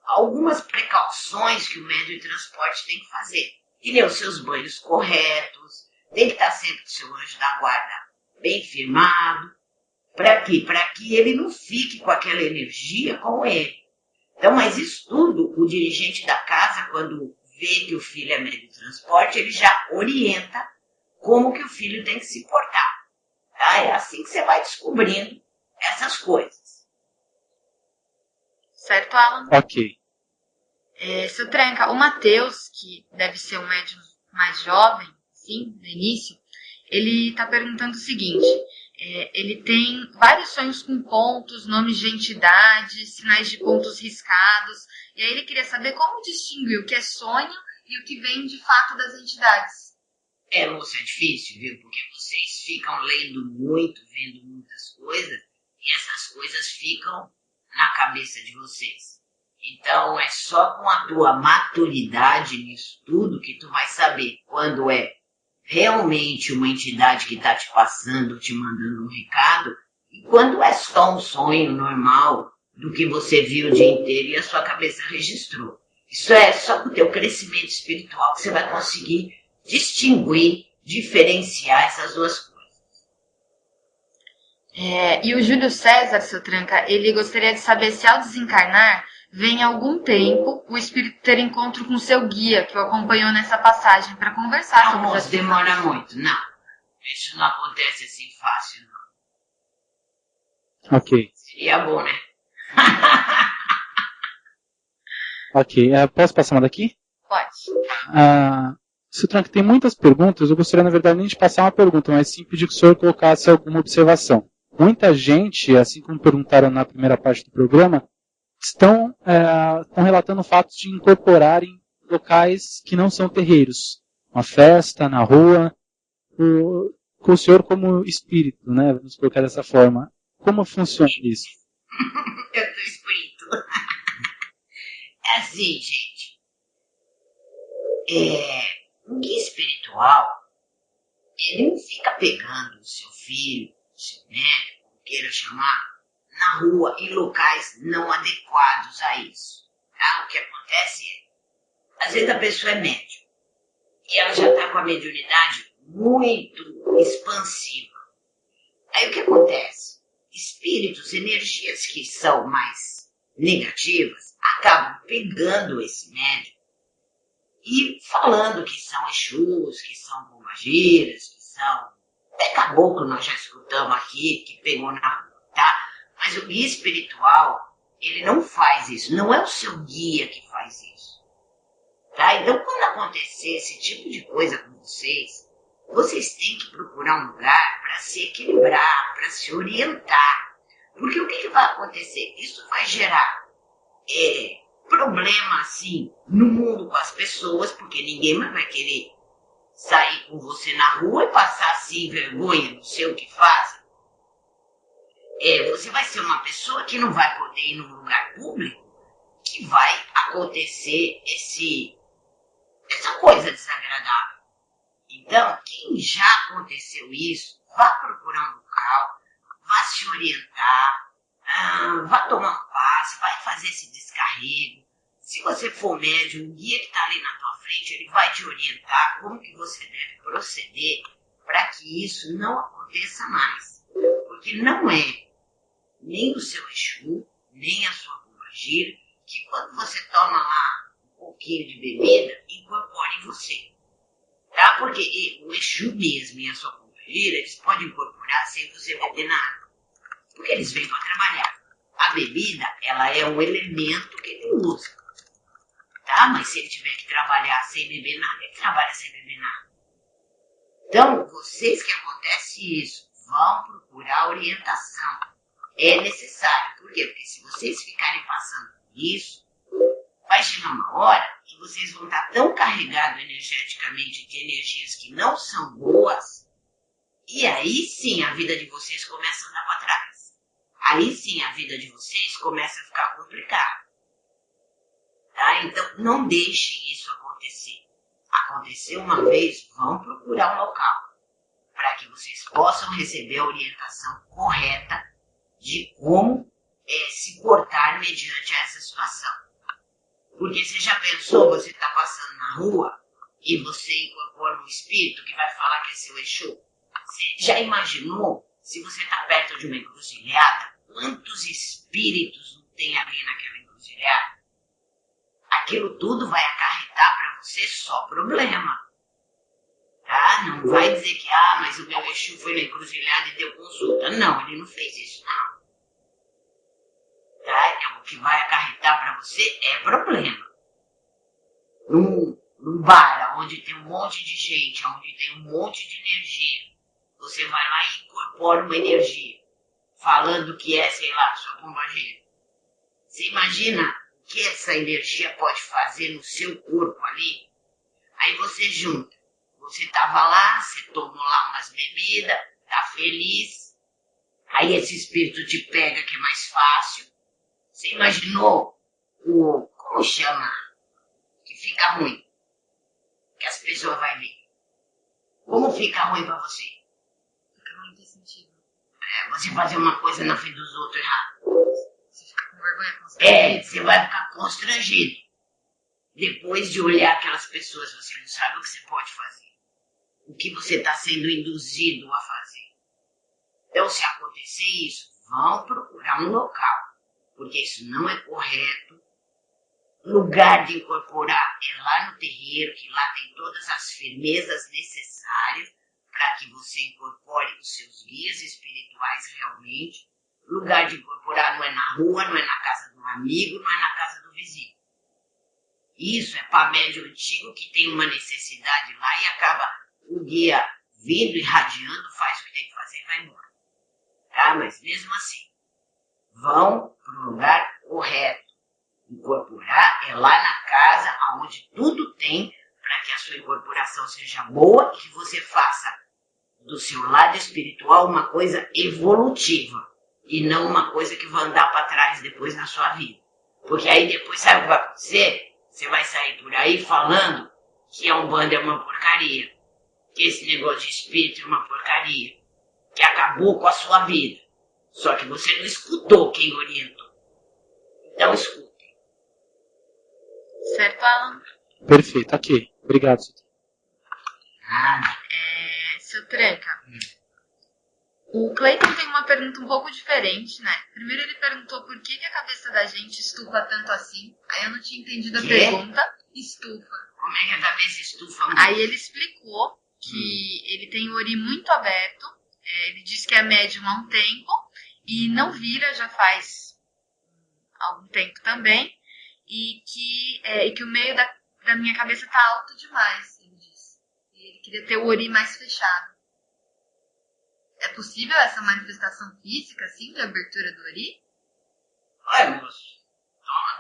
algumas precauções que o médium de transporte tem que fazer. Entendeu? Seus banhos corretos, tem que estar sempre com o seu anjo da guarda bem firmado. Para quê? Para que ele não fique com aquela energia com ele. Então, mas isso tudo, o dirigente da casa, quando vê que o filho é médium de transporte, ele já orienta como que o filho tem que se portar. Tá? É assim que você vai descobrindo essas coisas. Certo, Alan? Ok. Seu Tranca, o Matheus, que deve ser um médium mais jovem, sim, no início, ele está perguntando o seguinte: ele tem vários sonhos com pontos, nomes de entidades, sinais de pontos riscados, e aí ele queria saber como distinguir o que é sonho e o que vem de fato das entidades. Moça, é difícil, viu? Porque vocês ficam lendo muito, vendo muitas coisas, e essas coisas ficam na cabeça de vocês. Então, é só com a tua maturidade nisso tudo que tu vai saber quando é realmente uma entidade que está te passando, te mandando um recado, e quando é só um sonho normal do que você viu o dia inteiro e a sua cabeça registrou. Isso é só com o teu crescimento espiritual que você vai conseguir distinguir, diferenciar essas duas coisas. E o Júlio César, seu Tranca, ele gostaria de saber se ao desencarnar, vem em algum tempo o espírito ter encontro com seu guia, que o acompanhou nessa passagem, para conversar sobre Não, as demora muito, não. Isso não acontece assim fácil, não. Ok. Seria bom, né? Ok. Posso passar uma daqui? Pode. Seu Tranca, tem muitas perguntas. Eu gostaria, na verdade, nem de passar uma pergunta, mas sim pedir que o senhor colocasse alguma observação. Muita gente, assim como perguntaram na primeira parte do programa, estão relatando fatos de incorporarem locais que não são terreiros. Uma festa, na rua, com o senhor como espírito, né? Vamos colocar dessa forma. Como funciona isso? Eu sou espírito. É assim, gente. O guia espiritual, ele não fica pegando o seu filho, o seu neto, como queira chamar, na rua, em locais não adequados a isso. Tá? O que acontece é, às vezes a pessoa é médium e ela já está com a mediunidade muito expansiva. Aí o que acontece? Espíritos, energias que são mais negativas, acabam pegando esse médium e falando que são Exus, que são pombagiras, que são até caboclo, nós já escutamos aqui, que pegou na rua, tá? Mas o guia espiritual, ele não faz isso, não é o seu guia que faz isso. Tá? Então, quando acontecer esse tipo de coisa com vocês têm que procurar um lugar para se equilibrar, para se orientar. Porque o que vai acontecer? Isso vai gerar problema, assim, no mundo com as pessoas, porque ninguém mais vai querer sair com você na rua e passar assim vergonha, não sei o que faz. Você vai ser uma pessoa que não vai poder ir num lugar público, que vai acontecer essa coisa desagradável. Então, quem já aconteceu isso, vá procurar um local, vá se orientar, vá tomar um passe, vai fazer esse descarrego. Se você for médium, o guia que está ali na tua frente, ele vai te orientar como que você deve proceder para que isso não aconteça mais. Porque não é nem o seu Exu, nem a sua pombagira, que quando você toma lá um pouquinho de bebida, incorpora em você. Tá? Porque o Exu mesmo e a sua pombagira, eles podem incorporar sem você beber nada. Porque eles vêm para trabalhar. A bebida, ela é um elemento que ele usa. Tá? Mas se ele tiver que trabalhar sem beber nada, ele trabalha sem beber nada. Então, vocês que acontece isso, vão procurar orientação. É necessário. Por quê? Porque se vocês ficarem passando por isso, vai chegar uma hora que vocês vão estar tão carregados energeticamente de energias que não são boas, e aí sim a vida de vocês começa a andar para trás. Aí sim a vida de vocês começa a ficar complicada. Tá? Então não deixem isso acontecer. Aconteceu uma vez, vão procurar um local para que vocês possam receber a orientação correta de como se portar mediante essa situação. Porque você já pensou, você está passando na rua e você incorpora um espírito que vai falar que é seu Exu? Você já imaginou, se você está perto de uma encruzilhada, quantos espíritos não tem ali naquela encruzilhada? Aquilo tudo vai acarretar para você só problema. Tá? Não vai dizer que, mas o meu Exu foi na encruzilhada e deu consulta. Não, ele não fez isso, não. Tá? O que vai acarretar para você é problema. Num bar onde tem um monte de gente, onde tem um monte de energia, você vai lá e incorpora uma energia, falando que é, sei lá, sua pombagira. Você imagina o que essa energia pode fazer no seu corpo ali? Aí você junta. Você estava lá, você tomou lá umas bebidas, tá feliz. Aí esse espírito te pega, que é mais fácil. Você imaginou como chama? Que fica ruim. Que as pessoas vão ver. Como fica ruim pra você? Fica ruim, não tem sentido. Você fazer uma coisa na frente dos outros errado. Você fica com vergonha constrangida. Você vai ficar constrangido. Depois de olhar aquelas pessoas, você não sabe o que você pode fazer. O que você está sendo induzido a fazer. Então, se acontecer isso, vão procurar um local. Porque isso não é correto. Lugar de incorporar é lá no terreiro, que lá tem todas as firmezas necessárias para que você incorpore os seus guias espirituais realmente. Lugar de incorporar não é na rua, não é na casa do amigo, não é na casa do vizinho. Isso é para médium antigo que tem uma necessidade lá e acaba o guia vindo, irradiando, faz o que tem que fazer e vai embora. Tá? Mas mesmo assim, vão para o lugar correto. Incorporar é lá na casa onde tudo tem para que a sua incorporação seja boa e que você faça do seu lado espiritual uma coisa evolutiva e não uma coisa que vai andar para trás depois na sua vida. Porque aí depois sabe o que vai acontecer? Você vai sair por aí falando que a Umbanda é uma porcaria, que esse negócio de espírito é uma porcaria, que acabou com a sua vida. Só que você não escutou quem orientou. Então escutem. Certo, Alan? Perfeito, ok. Obrigado, seu Tranca. Seu Tranca, o Cleiton tem uma pergunta um pouco diferente, né? Primeiro ele perguntou por que a cabeça da gente estufa tanto assim. Aí eu não tinha entendido a pergunta. Estufa. Como é que a cabeça estufa muito? Aí ele explicou que ele tem o ori muito aberto. Ele disse que é médium há um tempo e não vira já faz algum tempo também. E que o meio da minha cabeça tá alto demais, ele disse. E ele queria ter o ori mais fechado. É possível essa manifestação física, assim, de abertura do ori? Olha, moço,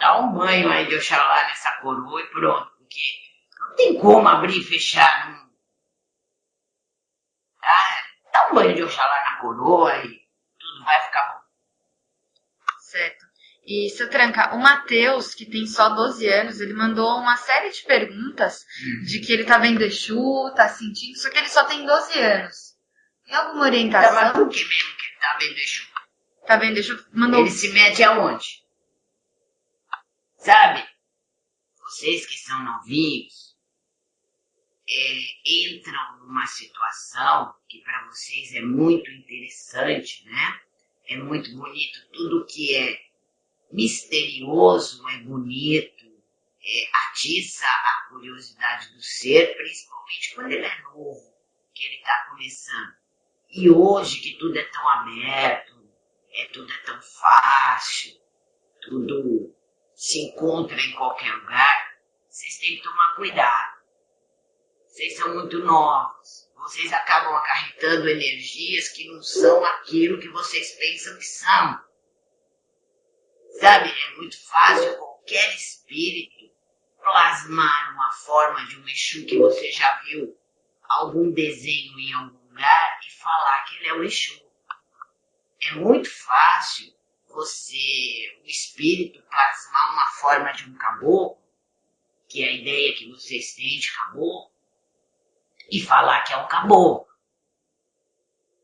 dá um banho aí de Oxalá nessa coroa e pronto, porque não tem como abrir e fechar. Dá um banho de Oxalá na coroa e tudo vai ficar bom. Certo. E, seu Tranca, o Matheus, que tem só 12 anos, ele mandou uma série de perguntas de que ele tá vendo Exu, tá sentindo, só que ele só tem 12 anos. Tem alguma orientação? Mas por que mesmo que ele tá vendo Exu? Tá vendo Exu? Mandou... Ele se mete aonde? Sabe? Vocês que são novinhos, entram numa situação que para vocês é muito interessante, né? É muito bonito. Tudo que é misterioso é bonito, atiça a curiosidade do ser, principalmente quando ele é novo, que ele está começando. E hoje que tudo é tão aberto, tudo é tão fácil, tudo se encontra em qualquer lugar, vocês têm que tomar cuidado. Vocês são muito novos, vocês acabam acarretando energias que não são aquilo que vocês pensam que são. Sabe, é muito fácil qualquer espírito plasmar uma forma de um Exu que você já viu algum desenho em algum lugar e falar que ele é um Exu. É muito fácil o espírito, plasmar uma forma de um caboclo, que é a ideia que vocês têm de caboclo, e falar que é um caboclo.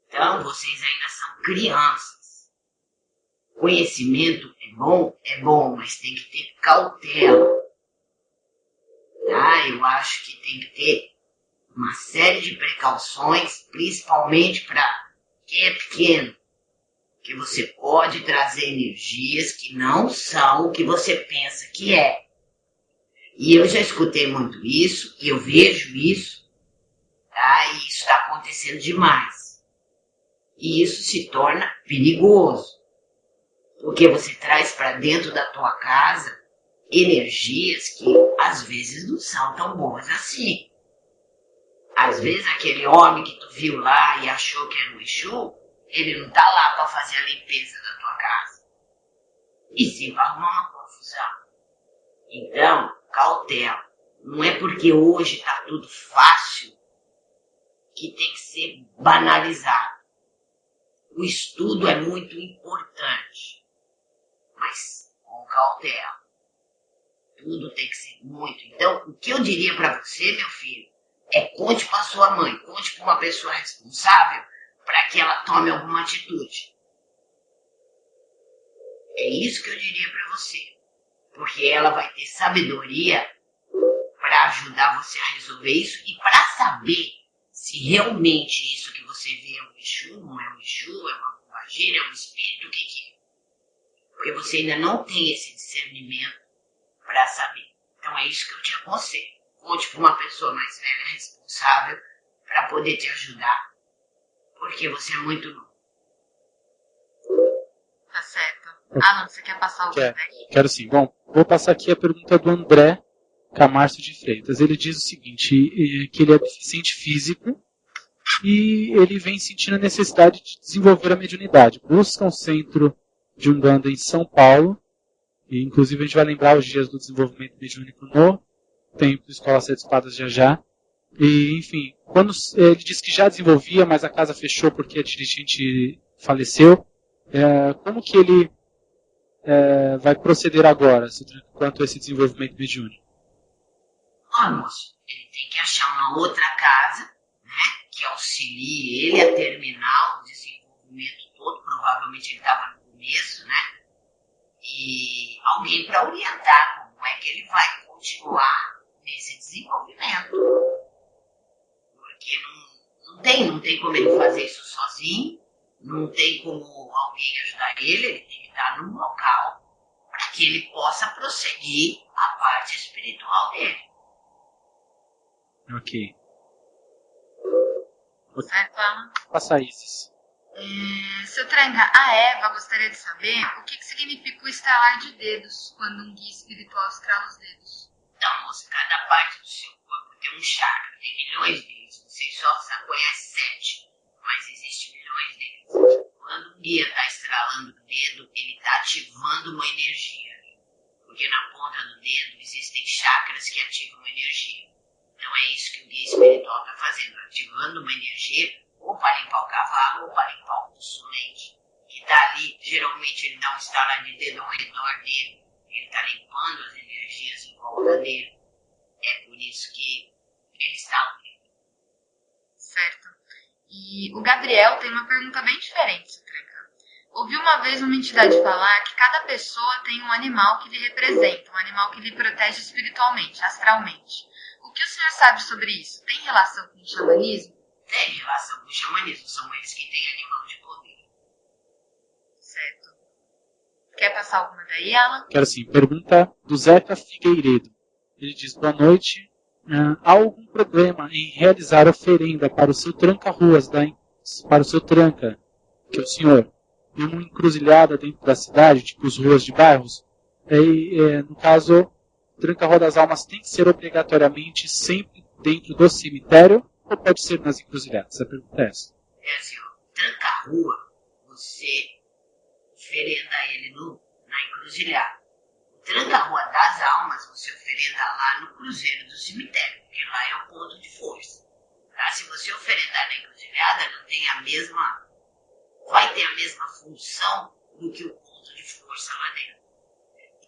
Então, vocês ainda são crianças. Conhecimento é bom, mas tem que ter cautela. Eu acho que tem que ter uma série de precauções, principalmente para quem é pequeno, que você pode trazer energias que não são o que você pensa que é. E eu já escutei muito isso, e eu vejo isso, e isso está acontecendo demais. E isso se torna perigoso. Porque você traz para dentro da tua casa energias que às vezes não são tão boas assim. Às vezes aquele homem que tu viu lá e achou que era um Exu, ele não tá lá para fazer a limpeza da tua casa. E sim para arrumar uma confusão. Então, cautela. Não é porque hoje tá tudo fácil que tem que ser banalizado. O estudo é muito importante. Mas com cautela. Tudo tem que ser muito. Então, o que eu diria para você, meu filho, conte para sua mãe, conte para uma pessoa responsável para que ela tome alguma atitude. É isso que eu diria para você. Porque ela vai ter sabedoria para ajudar você a resolver isso e para saber se realmente isso que você vê é um Exu, não é um Exu, é uma pombagira, é um espírito, o que é. Porque você ainda não tem esse discernimento para saber. Então é isso que eu te aconselho. Conte para uma pessoa mais velha, responsável, para poder te ajudar. Porque você é muito novo. Tá certo. Alan, você quer passar o aí? Quero sim. Bom, vou passar aqui a pergunta do André Camarcio de Freitas. Ele diz o seguinte, que ele é deficiente físico e ele vem sentindo a necessidade de desenvolver a mediunidade. Busca um centro de Umbanda em São Paulo, e inclusive a gente vai lembrar os dias do desenvolvimento mediúnico no Templo Escola Sete Espadas já. E, enfim, quando ele disse que já desenvolvia, mas a casa fechou porque a dirigente faleceu, como que ele vai proceder agora, seu Tranca, quanto a esse desenvolvimento mediúnico? Ó, moço, ele tem que achar uma outra casa, né, que auxilie ele a terminar o desenvolvimento todo. Provavelmente ele estava no começo, né? E alguém para orientar como é que ele vai continuar nesse desenvolvimento. Porque não tem como ele fazer isso sozinho, não tem como alguém ajudar ele tem que estar num local para que ele possa prosseguir a parte espiritual dele. Ok. Certo, Alan? Passa isso. Seu Tranca, a Eva gostaria de saber o que significa o estalar de dedos quando um guia espiritual estrala os dedos. Então, moça, cada parte do seu corpo tem um chakra, tem milhões deles. Vocês só conhecem 7, mas existem milhões deles. Quando um guia está estralando o dedo, ele está ativando uma energia. Porque na ponta do dedo existem chakras que ativam energia. Então é isso que o guia espiritual está fazendo, ativando uma energia ou para limpar o cavalo ou para limpar o consulente. Que está ali, geralmente ele dá um estalar de dedo ao redor dele. Ele está limpando as energias em volta dele. É por isso que ele está ali. Certo. E o Gabriel tem uma pergunta bem diferente, seu Tranca. Ouvi uma vez uma entidade falar que cada pessoa tem um animal que lhe representa, um animal que lhe protege espiritualmente, astralmente. O que o senhor sabe sobre isso? Tem relação com o xamanismo? Tem relação com o xamanismo, são eles que têm animal de poder. Certo. Quer passar alguma daí, Alan? Quero sim. Pergunta do Zeca Figueiredo. Ele diz, boa noite. Há algum problema em realizar oferenda para o seu tranca-ruas, para o seu tranca, que é o senhor, em uma encruzilhada dentro da cidade, tipo as ruas de bairros? No caso, o tranca-rua das almas tem que ser obrigatoriamente sempre dentro do cemitério ou pode ser nas encruzilhadas? A pergunta é essa. É assim, ó, tranca-rua, você oferenda ele na encruzilhada. O tranca-rua das almas, você oferenda lá no cruzeiro do cemitério, porque lá é o ponto de força. Tá? Se você oferendar na encruzilhada, vai ter a mesma função do que o ponto de força lá dentro.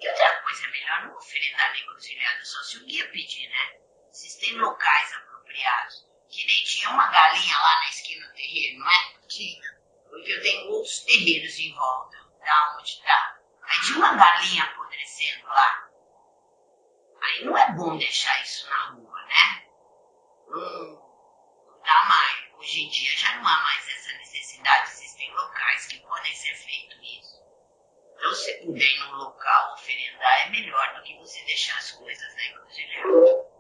E outra coisa, é melhor não oferendar na encruzilhada só se o guia pedir, né? Existem locais apropriados. Que nem tinha uma galinha lá na esquina do terreiro, não é? Tinha. Porque eu tenho outros terreiros em volta, da onde tá. Aí tinha uma galinha apodrecendo lá. Aí não é bom deixar isso na rua, né? Não dá mais. Hoje em dia já não há mais essa necessidade. Existem locais que podem ser feito isso. Então, se você puder ir num local oferendar, é melhor do que você deixar as coisas na encruzilhada.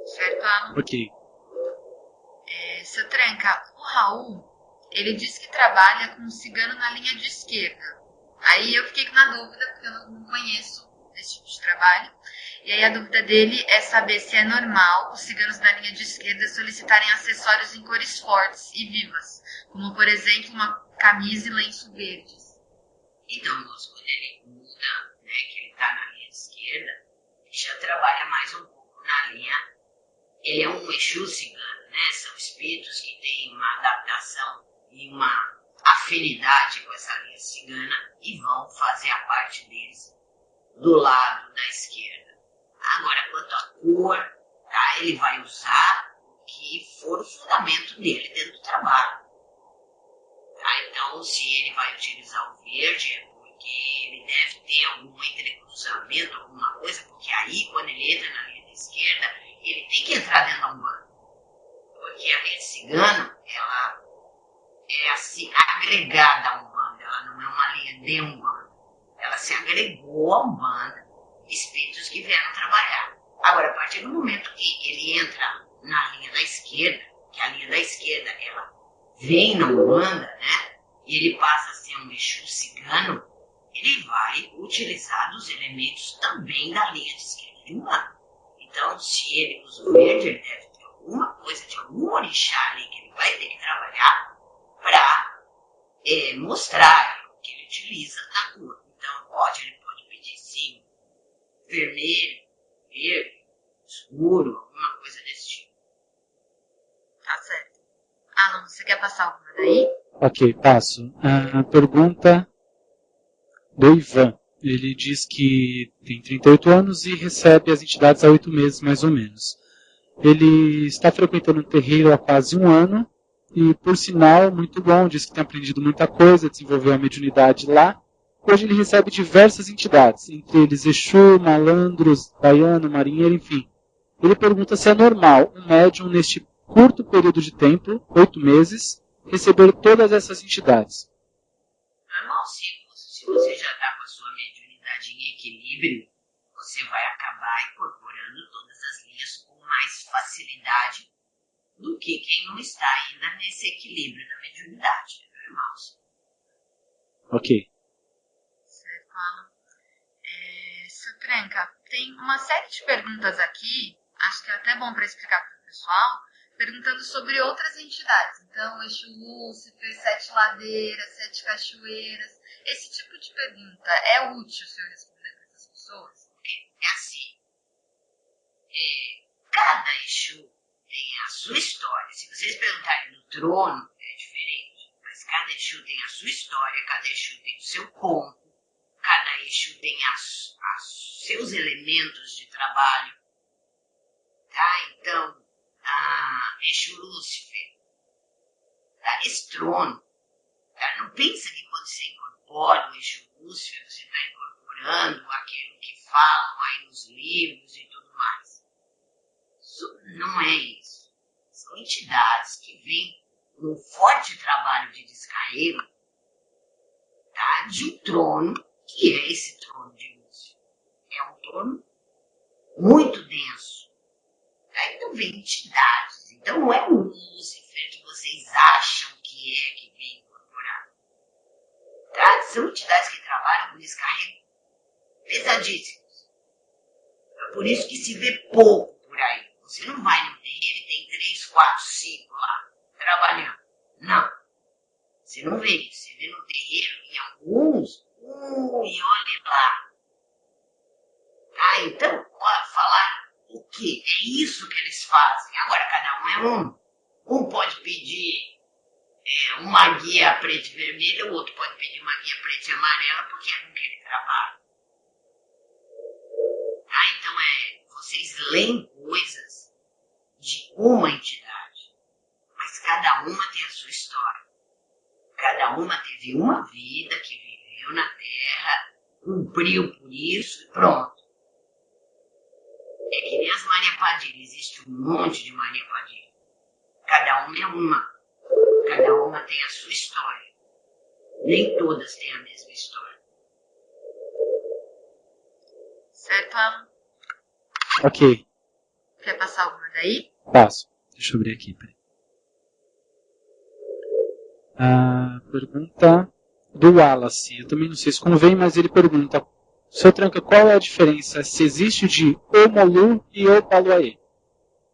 Certo, Alan? Ok. Seu Tranca, o Raul, ele disse que trabalha com um cigano na linha de esquerda. Aí eu fiquei na dúvida, porque eu não conheço esse tipo de trabalho. E aí a dúvida dele é saber se é normal os ciganos da linha de esquerda solicitarem acessórios em cores fortes e vivas, como, por exemplo, uma camisa e lenço verdes. Então, moço, quando ele muda, né, que ele tá na linha de esquerda, ele já trabalha mais um pouco na linha. Ele é um Exu cigano, né? São espíritos que têm uma adaptação e uma afinidade com essa linha cigana e vão fazer a parte deles do lado da esquerda. Agora, quanto à cor, tá? Ele vai usar o que for o fundamento dele dentro do trabalho. Tá? Então, se ele vai utilizar o verde, é porque ele deve ter algum entrecruzamento, alguma coisa, porque aí, quando ele entra na linha da esquerda, ele tem que entrar dentro da Umbanda. Porque a linha de cigano, ela é assim, agregada à Umbanda. Ela não é uma linha de Umbanda. Ela se agregou à Umbanda, espíritos que vieram trabalhar. Agora, a partir do momento que ele entra na linha da esquerda, que a linha da esquerda, ela vem na Umbanda, né? E ele passa a ser um Exu cigano, ele vai utilizar dos elementos também da linha de esquerda de Umbanda. Então, se ele usa o verde, ele deve ter alguma coisa de algum orixá ali que ele vai ter que trabalhar para mostrar o que ele utiliza na cor. Então, ele pode pedir sim, vermelho, verde, escuro, alguma coisa desse tipo. Tá certo. Alan, você quer passar alguma daí? Ok, passo. A pergunta do Ivan. Ele diz que tem 38 anos e recebe as entidades há 8 meses, mais ou menos. Ele está frequentando um terreiro há quase 1 ano e, por sinal, muito bom. Diz que tem aprendido muita coisa, desenvolveu a mediunidade lá. Hoje ele recebe diversas entidades, entre eles Exu, malandros, baiano, marinheiro, enfim. Ele pergunta se é normal um médium, neste curto período de tempo, 8 meses, receber todas essas entidades. Normal, se você já está com a sua mediunidade em equilíbrio, você vai acabar incorporando todas as linhas com mais facilidade do que quem não está ainda nesse equilíbrio da mediunidade. É normal, sim. Ok. Certo, Alan. Seu Tranca, tem uma série de perguntas aqui, acho que é até bom para explicar para o pessoal, perguntando sobre outras entidades. Então, Exu Lúcifer, 7 ladeiras, 7 cachoeiras. Esse tipo de pergunta é útil se eu responder para essas pessoas? É assim. Cada Exu tem a sua história. Se vocês perguntarem no trono, é diferente. Mas cada Exu tem a sua história, cada Exu tem o seu ponto, cada Exu tem seus elementos de trabalho. Tá? Então, Exu Lúcifer, tá? Esse trono, tá? Não pensa que quando você incorpora o Exu Lúcifer, você está incorporando aquilo que falam aí nos livros e tudo mais. Isso não é isso. São entidades que vêm num forte trabalho de descarrego, tá? De um trono, que é esse trono de Lúcifer. É um trono muito denso. Tá? Então vem entidades. Então não é o Lúcifer que vocês acham que vem incorporado. Tá? São entidades que trabalham com descarrego pesadíssimos. É por isso que se vê pouco por aí. Você não vai no terreiro e tem 3, 4, 5 lá trabalhando. Não. Você não vê isso. Você vê no terreiro em alguns. E olha lá. Tá? Então, falar o quê? É isso que eles fazem. Agora, cada um é um. Um pode pedir uma guia preta e vermelha, o outro pode pedir uma guia preta e amarela, porque é com que ele trabalha. Tá? Então, vocês leem coisas de uma entidade, mas cada uma tem a sua história. Cada uma teve uma vida que viveu na Terra, cumpriu por isso e pronto. É que nem as Maria Padilha, existe um monte de Maria Padilha. Cada uma é uma. Cada uma tem a sua história. Nem todas têm a mesma história. Certo, Alan? Ok. Quer passar alguma daí? Passo. Deixa eu abrir aqui. Peraí. A pergunta do Wallace. Eu também não sei se convém, mas ele pergunta: Seu Tranca, qual é a diferença se existe de Omolu e Opaluaê?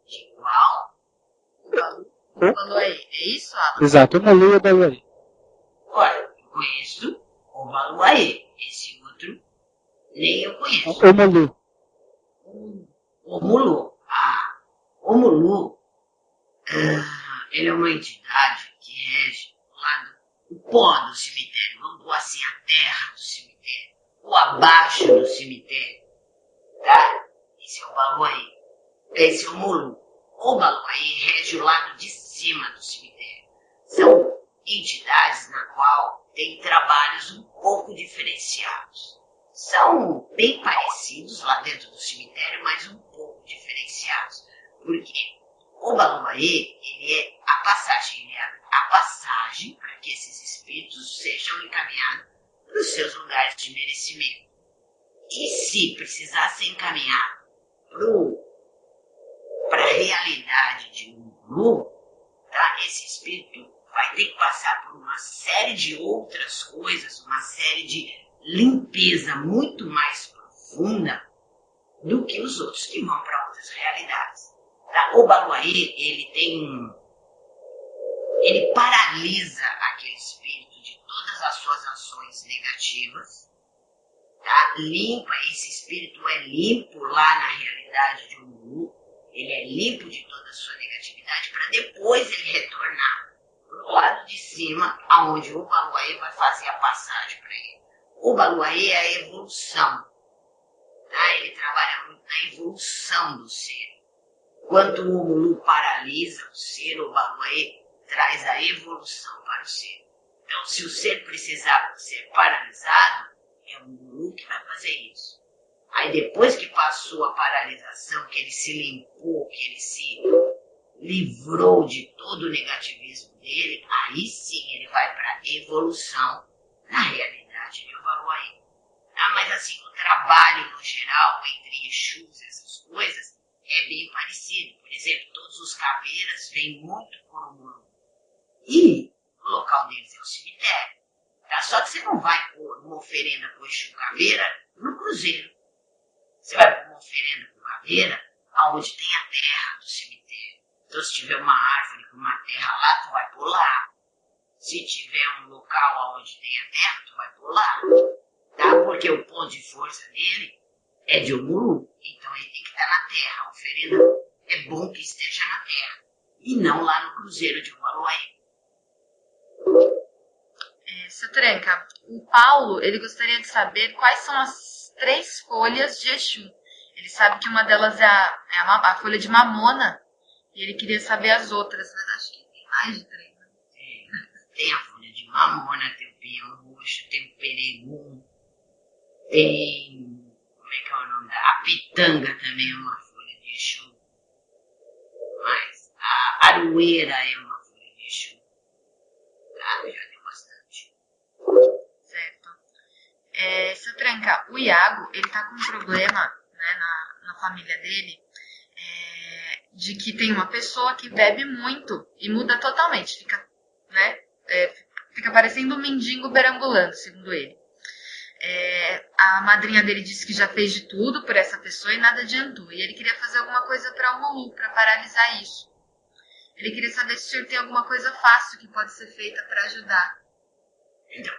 Igual? Opaluaê. É isso, Alan? Exato, Omolu e Opaluaê. Olha, eu conheço o Baluaê. Esse outro nem eu conheço. Omolu. O Mulu. O ele é uma entidade que rege o pó do cemitério, vamos pôr assim, a terra do cemitério, ou abaixo do cemitério, tá? Esse é o Baluaê. Esse é o Mulu. O Baluaê rege o lado de cima do cemitério. São entidades na qual tem trabalhos um pouco diferenciados. São bem parecidos lá dentro do cemitério, mas um pouco diferenciados. Porque o Baluaê, ele é a passagem para que esses espíritos sejam encaminhados para os seus lugares de merecimento. E se precisar ser encaminhado para a realidade de um grupo, tá? Esse espírito vai ter que passar por uma série de outras coisas, uma série de limpeza muito mais profunda do que os outros que vão para outras realidades. Tá? O Baluaê, ele paralisa aquele espírito de todas as suas ações negativas, tá? Limpa, esse espírito é limpo lá na realidade de um grupo, ele é limpo de toda a sua negatividade para depois ele retornar para o lado de cima, aonde o Baluaê vai fazer a passagem para ele. O Baluaê é a evolução. Tá? Ele trabalha muito na evolução do ser. Quando o Omulu paralisa o ser, o Baluaê traz a evolução para o ser. Então, se o ser precisar ser paralisado, é o Omulu que vai fazer isso. Aí depois que passou a paralisação, que ele se limpou, que ele se livrou de todo o negativismo dele, aí sim ele vai para a evolução na realidade de Obaluaê. Ah, mas assim, o trabalho no geral entre Exus e essas coisas é bem parecido. Por exemplo, todos os caveiras vêm muito por Omulu. E o local deles é o cemitério. Tá? Só que você não vai pôr uma oferenda para o Exu Caveira no cruzeiro. Você vai pôr uma oferenda para o Caveira onde tem a terra do cemitério. Então, se tiver uma árvore com uma terra lá, tu vai pôr lá. Se tiver um local onde tem a terra, tu vai pôr lá. Tá? Porque o ponto de força dele é de Omulu. Então, ele tem que estar na terra. A oferenda é bom que esteja na terra. E não lá no cruzeiro de Obaluaê. Seu Tranca, o Paulo, ele gostaria de saber quais são as 3 folhas de Exu. Ele sabe que uma delas é a folha de mamona, e ele queria saber as outras, mas acho que tem mais de 3. Né? Tem a folha de mamona, tem o pinhão roxo, tem o peregum, tem, como é que é o nome da? A pitanga também é uma folha de Exu. Mas a aroeira é uma folha de Exu. Ah, já tem bastante. Certo. Seu Tranca, o Iago, ele tá com um problema, né, na família dele, de que tem uma pessoa que bebe muito e muda totalmente, fica, né, fica parecendo um mendigo berangulando, segundo ele. A madrinha dele disse que já fez de tudo por essa pessoa e nada adiantou. E ele queria fazer alguma coisa para o Omulu, para paralisar isso. Ele queria saber se o senhor tem alguma coisa fácil que pode ser feita para ajudar. Então,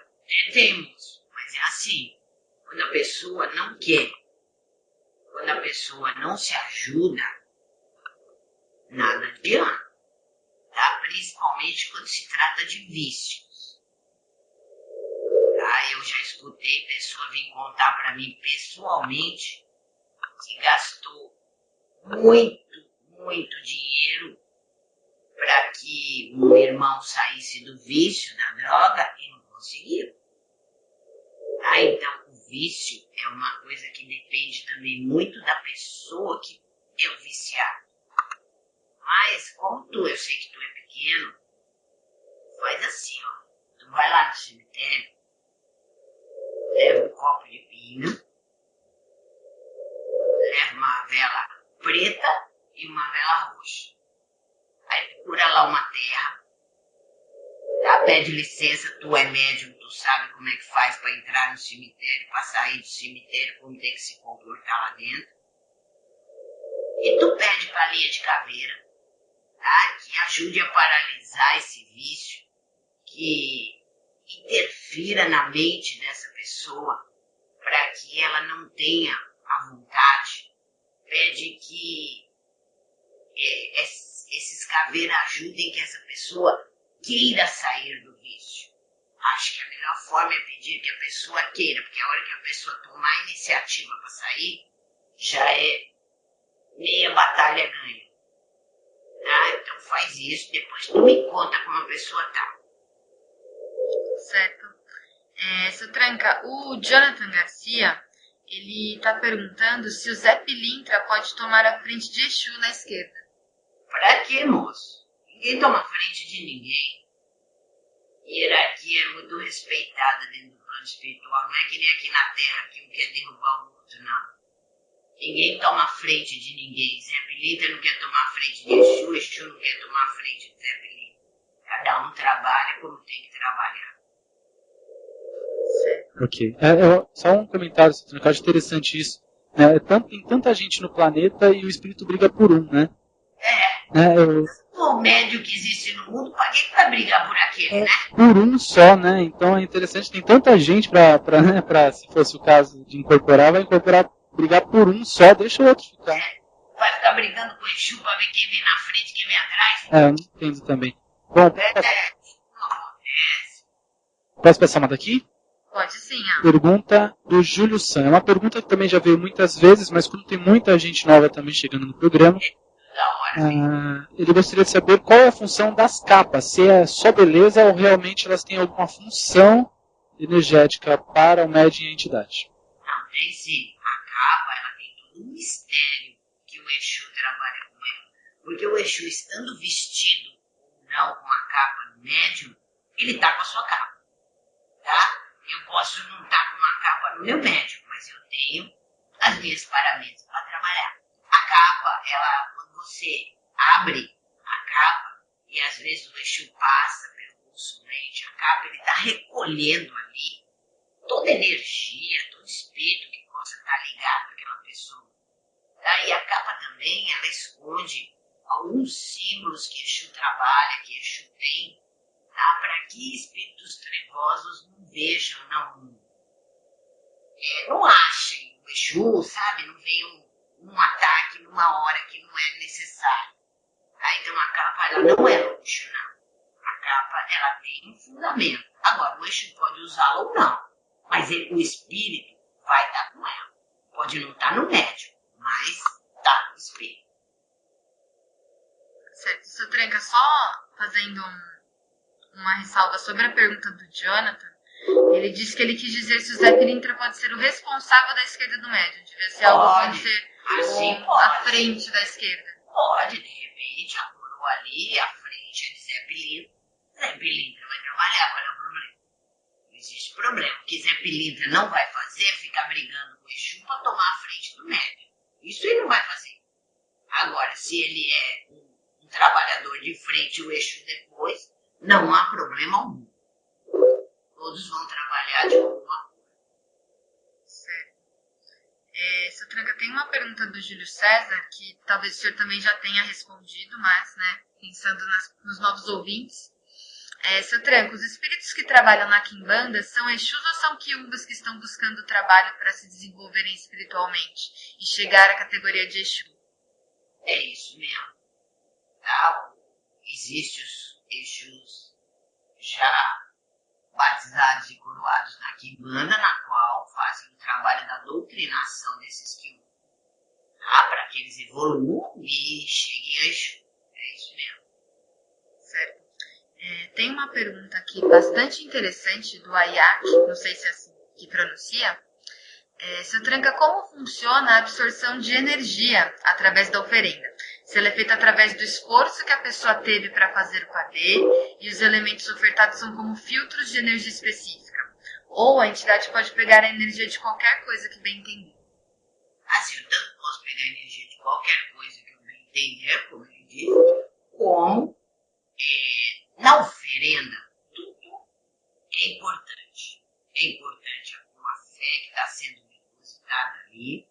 temos, mas é assim, quando a pessoa não quer, quando a pessoa não se ajuda, nada adianta, tá? Principalmente quando se trata de vícios. Tá? Eu já escutei pessoa vir contar para mim pessoalmente que gastou muito dinheiro para que um irmão saísse do vício da droga e não conseguiu. Tá? Então, o vício é uma coisa que depende também muito da pessoa que é o viciado. Mas, como eu sei que tu é pequeno, faz assim, ó. Tu vai lá no cemitério, leva um copo de pinga, leva uma vela preta e uma vela roxa. Aí procura lá uma terra, tá? Pede licença, tu é médium, tu sabe como é que faz para entrar no cemitério, para sair do cemitério, como tem que se comportar lá dentro. E tu pede para a linha de caveira, tá? Que ajude a paralisar esse vício, que interfira na mente dessa pessoa, para que ela não tenha a vontade. Pede que esses caveiras ajudem que essa pessoa queira sair do vício. Acho que a melhor forma é pedir que a pessoa queira, porque a hora que a pessoa tomar a iniciativa para sair, já é meia batalha ganha. Tá? Então faz isso, depois tu me conta como a pessoa tá. Certo. Seu Tranca, o Jonathan Garcia, ele tá perguntando se o Zé Pilintra pode tomar a frente de Exu na esquerda. Pra quê, moço? Ninguém toma frente de ninguém. Hierarquia é muito respeitada dentro do plano espiritual. Não é que nem aqui na Terra que um quer derrubar o outro, não. Ninguém toma frente de ninguém. Zé Pilintra não quer tomar frente de Exu, Exu não quer tomar frente de Zé Pilintra. Cada um trabalha como tem que trabalhar. Certo. Ok. Só um comentário, eu acho interessante isso. Tem tanta gente no planeta e o espírito briga por um, né? O médio que existe no mundo, pra que vai brigar por aquele, né? Por um só, né? Então é interessante, tem tanta gente pra se fosse o caso de incorporar, vai incorporar, brigar por um só, deixa o outro ficar. Vai ficar brigando com o Exu pra ver quem vem na frente e quem vem atrás? Eu não entendo também. Bom, Não acontece. posso passar uma daqui? Pode sim, Pergunta do Júlio San. É uma pergunta que também já veio muitas vezes, mas como tem muita gente nova também chegando no programa, ele gostaria de saber qual é a função das capas, se é só beleza ou realmente elas têm alguma função energética para o médium e a entidade. Não, tem sim. A capa, ela tem todo um mistério que o Exu trabalha com ela. Porque o Exu, estando vestido ou não com a capa no médium, ele está com a sua capa. Tá? Eu posso não estar com uma capa no meu médium, mas eu tenho as minhas ferramentas para trabalhar. A capa, ela, quando você abre a capa, e às vezes o Exu passa pelo consulente, a capa, ele está recolhendo ali toda energia, todo espírito que possa estar ligado àquela pessoa. Tá? E a capa também, ela esconde alguns símbolos que Exu trabalha, que Exu tem, tá? Para que espíritos trevosos não vejam, não achem o Exu, sabe? Não venham um ataque numa hora que não é necessário. Tá? Então a capa, ela não é luxo, não. A capa, ela tem um fundamento. Agora, o Exu pode usá-la ou não, mas o espírito vai estar com ela. Pode não estar no médium, mas está no espírito. Certo. Seu Tranca, só fazendo uma ressalva sobre a pergunta do Jonathan, ele disse que ele quis dizer se o Zé Pilintra pode ser o responsável da esquerda do médium. Devia ser algo que pode ser à frente da esquerda. Pode, de repente, a coroa ali, à frente de Zé Pilintra. Zé Pilintra vai trabalhar, qual é o problema? Não existe problema. O que Zé Pilintra não vai fazer é ficar brigando com o Exu para tomar a frente do médium. Isso ele não vai fazer. Agora, se ele é um trabalhador de frente e o Exu depois, não há problema algum. Todos vão trabalhar de alguma forma. Certo. Seu Tranca, tem uma pergunta do Júlio César, que talvez o senhor também já tenha respondido, mas, né, pensando nos novos ouvintes. Seu Tranca, os espíritos que trabalham na Quimbanda são Exus ou são quiumbas que estão buscando trabalho para se desenvolverem espiritualmente e chegar à categoria de Exu? É isso mesmo. Tá? Existem os Exus já batizados e coroados na Quimbanda, na qual fazem o trabalho da doutrinação desses quiumbas, tá? Para que eles evoluam e cheguem a Exu. É isso mesmo. Certo. Tem uma pergunta aqui bastante interessante do Ayak, não sei se é assim que pronuncia. Seu Tranca, como funciona a absorção de energia através da oferenda? Se ela é feita através do esforço que a pessoa teve para fazer o padê e os elementos ofertados são como filtros de energia específica. Ou a entidade pode pegar a energia de qualquer coisa que bem entender. Assim, eu tanto posso pegar a energia de qualquer coisa que eu bem entender, como ele disse, como na oferenda, tudo é importante. É importante a fé que está sendo depositada ali.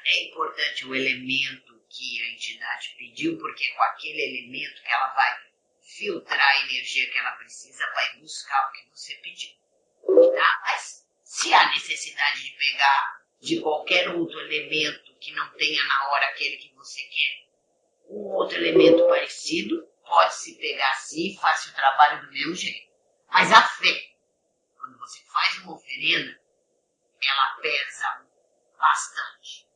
É importante o elemento que a entidade pediu, porque é com aquele elemento que ela vai filtrar a energia que ela precisa, vai buscar o que você pediu. Tá? Mas se há necessidade de pegar de qualquer outro elemento que não tenha na hora aquele que você quer, um outro elemento parecido, pode-se pegar assim e fazer o trabalho do mesmo jeito. Mas a fé, quando você faz uma oferenda, ela pesa bastante,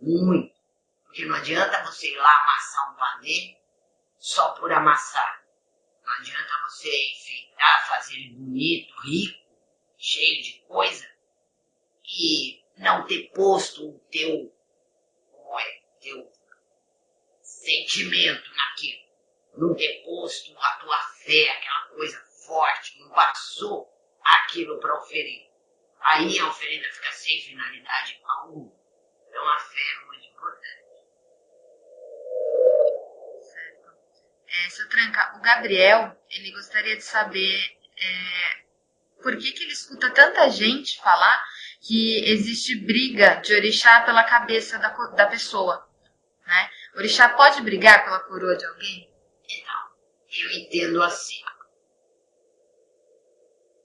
muito. Porque não adianta você ir lá amassar um padê só por amassar. Não adianta você enfeitar, fazer ele bonito, rico, cheio de coisa, e não ter posto o teu sentimento naquilo. Não ter posto a tua fé, aquela coisa forte, não passou aquilo para oferenda. Aí a oferenda fica sem finalidade alguma. Então a fé é muito importante. Certo. Seu Tranca, o Gabriel, ele gostaria de saber por que ele escuta tanta gente falar que existe briga de orixá pela cabeça da pessoa, né? O orixá pode brigar pela coroa de alguém? Então, eu entendo assim.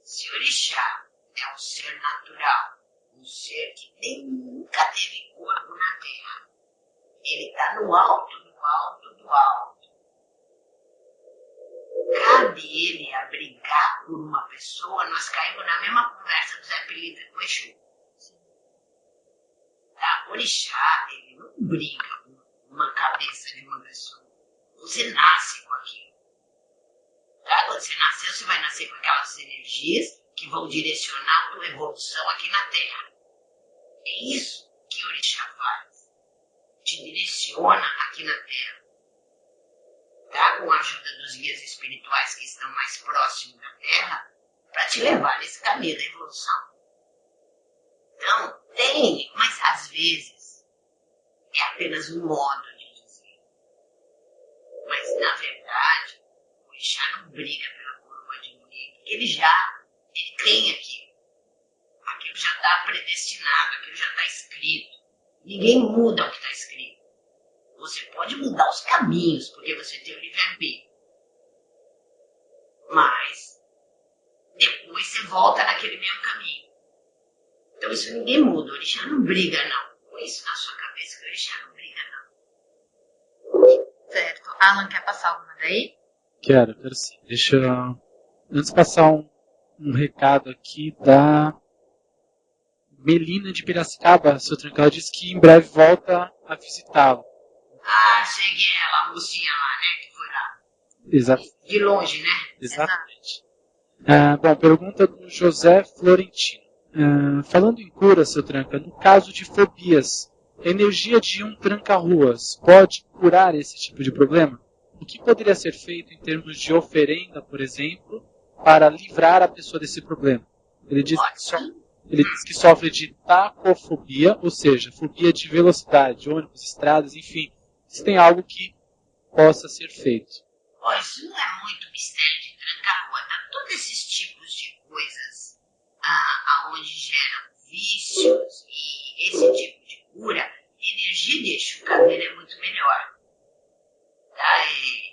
Se o orixá é um ser natural, um ser que nunca teve corpo na terra, ele está no alto, do alto, do alto. cabe ele abrigar por uma pessoa, nós caímos na mesma conversa do Zé Pilintra com o Exu. Tá? O orixá, ele não briga com uma cabeça de uma pessoa. Você nasce com aquilo. Tá? Quando você nasceu, você vai nascer com aquelas energias que vão direcionar a tua evolução aqui na Terra. É isso que o orixá faz. Te direciona aqui na Terra. Tá? Com a ajuda dos guias espirituais que estão mais próximos da Terra, para te levar nesse caminho da evolução. Então, tem, mas às vezes é apenas um modo de dizer. Mas, na verdade, o orixá não briga pela coroa de ninguém, porque ele tem aquilo. Aquilo já está predestinado, aquilo já está escrito. Ninguém muda o que está escrito. Você pode mudar os caminhos, porque você tem o livre-arbítrio. Mas, depois você volta naquele mesmo caminho. Então isso ninguém muda. O orixá não briga, não. Põe isso na sua cabeça que o orixá não briga, não. Certo. Alan, quer passar alguma daí? Quero sim. Deixa eu... Antes de passar um recado aqui da Melina de Piracicaba, seu Tranca. Ela disse que em breve volta a visitá-lo. Ah, cheguei ela, a mocinha lá, né, que foi lá. Exato. De longe, né? Exatamente. Bom, pergunta do José Florentino. Falando em cura, seu Tranca, no caso de fobias, a energia de um tranca-ruas pode curar esse tipo de problema? O que poderia ser feito em termos de oferenda, por exemplo, para livrar a pessoa desse problema? Ele diz que sofre de tacofobia, ou seja, fobia de velocidade, ônibus, estradas, enfim. Se tem algo que possa ser feito. Ó, isso não é muito mistério de tranca-rua, tá? Todos esses tipos de coisas aonde geram vícios e esse tipo de cura, energia de Exu Caveira é muito melhor. Tá?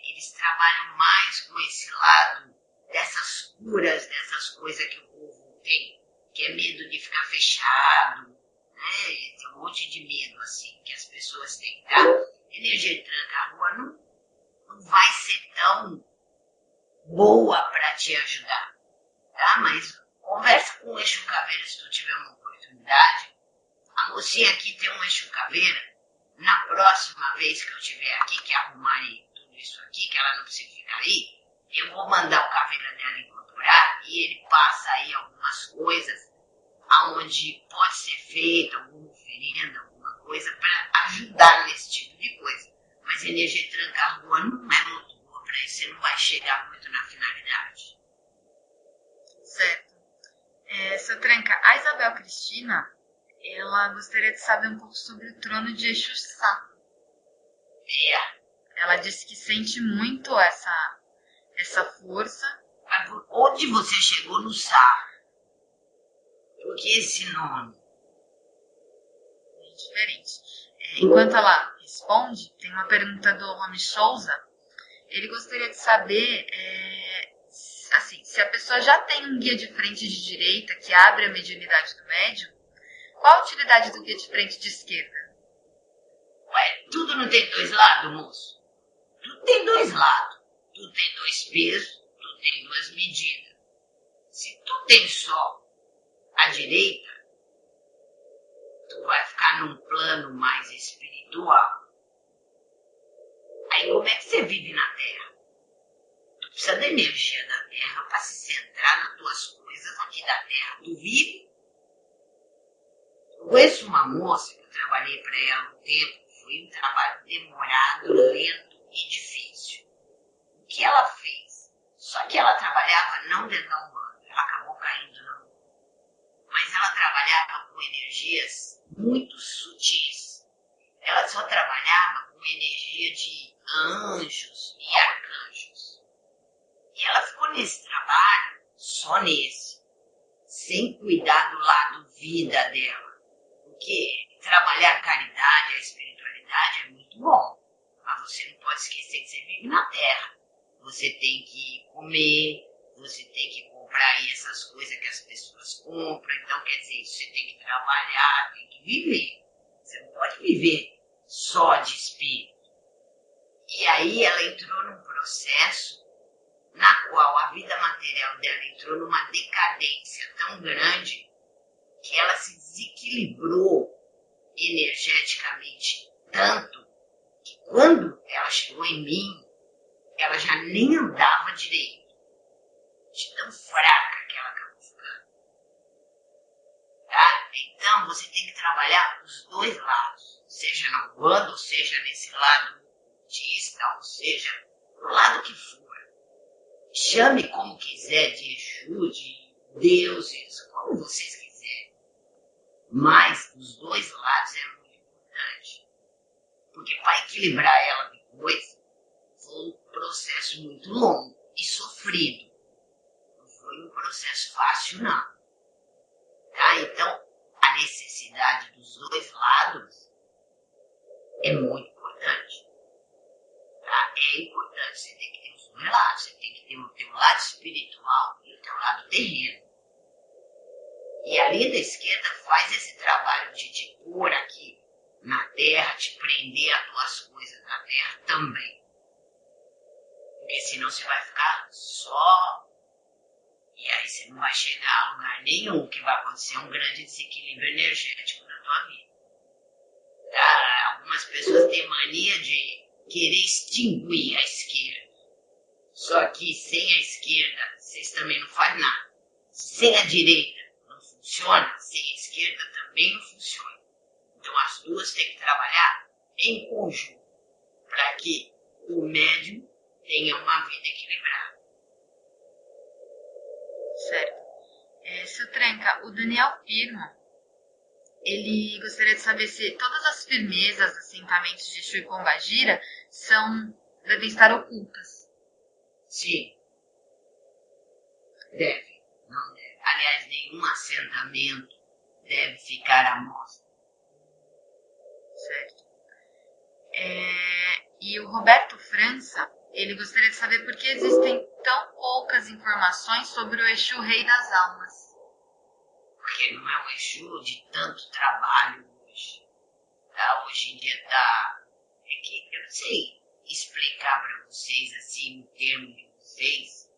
Eles trabalham mais com esse lado dessas curas, dessas coisas que o povo tem, que é medo de ficar fechado, né? Tem um monte de medo assim que as pessoas têm, tá? Energia de tranca-rua não vai ser tão boa para te ajudar, tá? Mas conversa com o Exu Caveira se tu tiver uma oportunidade. A mocinha aqui tem um Exu Caveira. Na próxima vez que eu estiver aqui, que arrumarem tudo isso aqui, que ela não precisa ficar aí, eu vou mandar o Caveira dela incorporar e ele passa aí algumas coisas aonde pode ser feita alguma oferenda, alguma coisa para ajudar nesse tipo de coisa. Mas a energia de tranca-rua não é muito boa para isso, você não vai chegar muito na finalidade. Certo. Seu Tranca, a Isabel Cristina, ela gostaria de saber um pouco sobre o trono de Exu Sá. Ela disse que sente muito essa força. Mas por onde você chegou no Sá? Por que esse nome? É diferente. Enquanto ela responde, tem uma pergunta do Rony Souza. Ele gostaria de saber assim, se a pessoa já tem um guia de frente de direita que abre a mediunidade do médium, qual a utilidade do guia de frente de esquerda? Ué, tudo não tem dois lados, moço? Tudo tem dois lados. Tudo tem dois pesos, tudo tem duas medidas. Se tu tem só a direita, tu vai ficar num plano mais espiritual. Aí como é que você vive na Terra? Tu precisa da energia da Terra para se centrar nas tuas coisas aqui da Terra. Tu vive? Eu conheço uma moça que eu trabalhei para ela um tempo. Foi um trabalho demorado, lento e difícil. O que ela fez? Só que ela trabalhava não dentro da Umbanda. Ela acabou caindo na Umbanda. Mas ela trabalhava com energias muito sutis. Ela só trabalhava com energia de anjos e arcanjos. E ela ficou nesse trabalho, só nesse, sem cuidar do lado vida dela. Porque trabalhar a caridade, a espiritualidade é muito bom. Mas você não pode esquecer que você vive na Terra. Você tem que comer, você tem que comprar aí essas coisas que as pessoas compram. Então, quer dizer, você tem que trabalhar, tem que viver. Você não pode viver só de espírito. E aí ela entrou num processo na qual a vida material dela entrou numa decadência tão grande que ela se desequilibrou energeticamente tanto que quando ela chegou em mim, ela já nem andava direito, de tão fraca que ela acabou ficando. Tá? Então você tem que trabalhar os dois lados, seja na Umbanda, ou seja nesse lado budista, ou seja no lado que for. Chame como quiser, de Exu, de deuses, como vocês quiserem. Mas os dois lados é muito importante. Porque para equilibrar ela depois, foi um processo muito longo e sofrido. Não foi um processo fácil, não. Tá? Então, a necessidade dos dois lados é muito importante. Tá? É importante, você tem que ter os dois lados. Você tem que ter o teu lado espiritual e o teu lado terreno. E a linha da esquerda faz esse trabalho de te pôr aqui na terra, te prender as tuas coisas na terra também. Porque senão você vai ficar só. E aí você não vai chegar a lugar nenhum, que vai acontecer um grande desequilíbrio energético na tua vida. Tá? Algumas pessoas têm mania de querer extinguir a esquerda. Só que sem a esquerda, vocês também não fazem nada. Sem a direita não funciona, sem a esquerda também não funciona. Então as duas têm que trabalhar em conjunto para que o médium tenha uma vida equilibrada. Certo. Seu Tranca, o Daniel Firmo, ele gostaria de saber se todas as firmezas dos assentamentos de Exu e Pombagira devem estar ocultas. Sim. Deve. Não deve. Aliás, nenhum assentamento deve ficar à mostra. Certo. E o Roberto França, ele gostaria de saber por que existem tão poucas informações sobre o Exu Rei das Almas. Porque não é um Exu de tanto trabalho hoje. Tá? Hoje em dia tá... É que eu não sei explicar para vocês assim, no termo de vocês,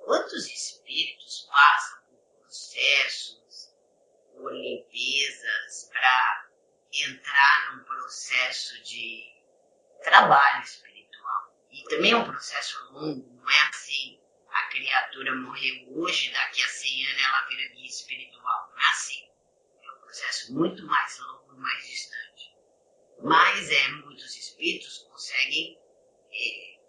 quantos espíritos passam por processos, por limpezas, para entrar num processo de trabalho espiritual. E também é um processo longo, não é assim, a criatura morreu hoje, daqui a 100 anos ela vira guia espiritual. Não é assim. É um processo muito mais longo e mais distante. Mas muitos espíritos conseguem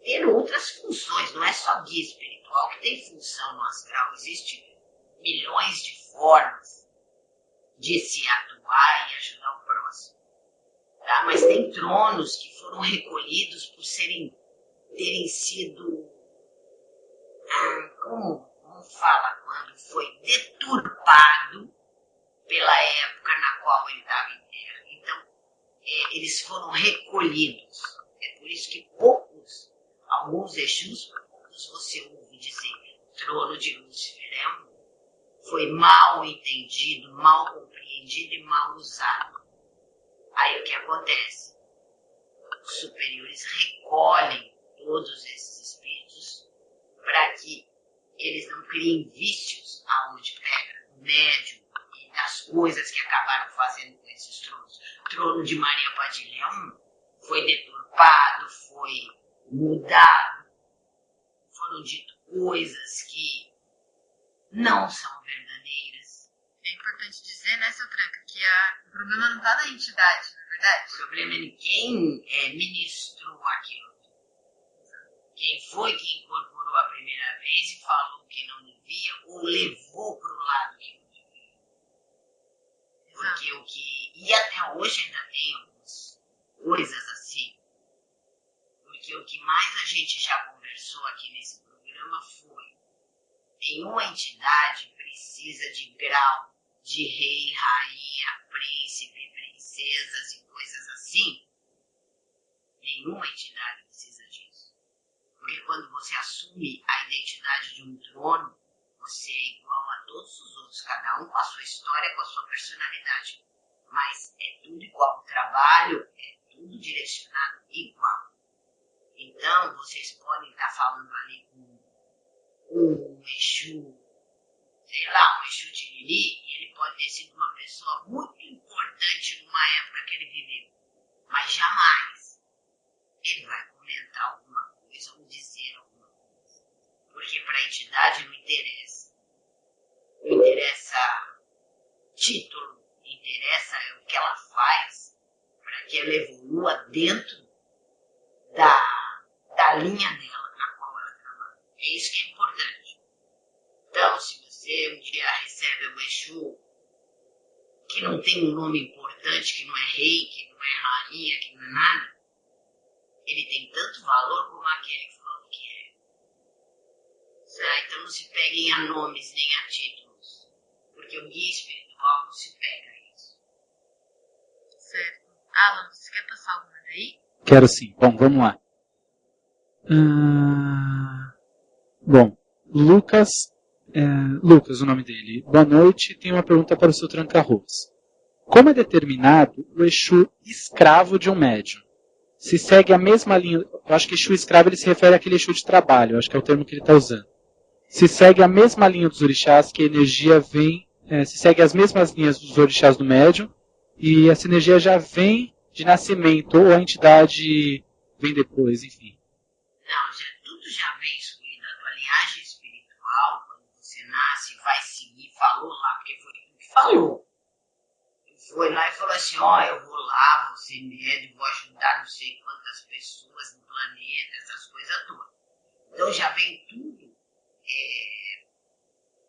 ter outras funções, não é só guia espiritual que tem função no astral. Existem milhões de formas de se atuar e ajudar o próximo. Tá? Mas tem tronos que foram recolhidos por terem sido, como fala, quando foi deturpado pela época na qual ele estava em terra. Então, eles foram recolhidos. É por isso que alguns Exus, você ouve dizer, o trono de Lúcifer foi mal entendido, mal compreendido e mal usado. Aí o que acontece? Os superiores recolhem todos esses espíritos para que eles não criem vícios aonde pega o médium e das coisas que acabaram fazendo com esses tronos. O trono de Maria Padilhão foi deturpado, foi mudado, foram dito coisas que não são verdadeiras. É importante dizer, né, seu Tranca, que o problema não está na entidade, não é verdade? O problema é quem ministrou aquilo. Quem foi que incorporou a primeira vez e falou que não devia ou levou para o lado que não devia. Porque e até hoje ainda tem algumas coisas assim. Porque o que mais a gente já conversou aqui nesse programa foi: nenhuma entidade precisa de grau de rei, rainha, príncipe, princesas e coisas assim. Nenhuma entidade precisa disso. Porque quando você assume a identidade de um trono, você é igual a todos os outros, cada um com a sua história, com a sua personalidade. Mas é tudo igual. O trabalho é tudo direcionado igual. Então, vocês podem estar falando ali com um Exu, sei lá, um Exu Tiriri, e ele pode ter sido uma pessoa muito importante numa época que ele viveu. Mas jamais ele vai comentar alguma coisa ou dizer alguma coisa. Porque para a entidade não interessa. Não interessa título, interessa o que ela faz para que ela evolua dentro da linha dela, na qual ela trabalha. É isso que é importante. Então, se você um dia recebe o Exu, que não tem um nome importante, que não é rei, que não é rainha, que não é nada, ele tem tanto valor como aquele que falou que é. Então não se peguem a nomes nem a títulos, porque o guia espiritual não se pega a isso. Certo. Alan, você quer passar alguma daí? Quero sim. Bom, vamos lá. Bom, Lucas, o nome dele. Boa noite, tenho uma pergunta para o seu tranca-arroz. Como é determinado o Exu escravo de um médium? Se segue a mesma linha... Eu acho que Exu escravo ele se refere àquele Exu de trabalho, eu acho que é o termo que ele está usando. Se segue a mesma linha dos orixás, que a energia vem... se segue as mesmas linhas dos orixás do médium, e essa energia já vem de nascimento, ou a entidade vem depois, enfim. Não, tudo já vem excluído. A tua linhagem espiritual, quando você nasce, vai seguir, falou lá, porque foi tu que falou. Foi lá e falou assim, eu vou lá, vou ser médium, vou ajudar não sei quantas pessoas no planeta, essas coisas todas. Então já vem tudo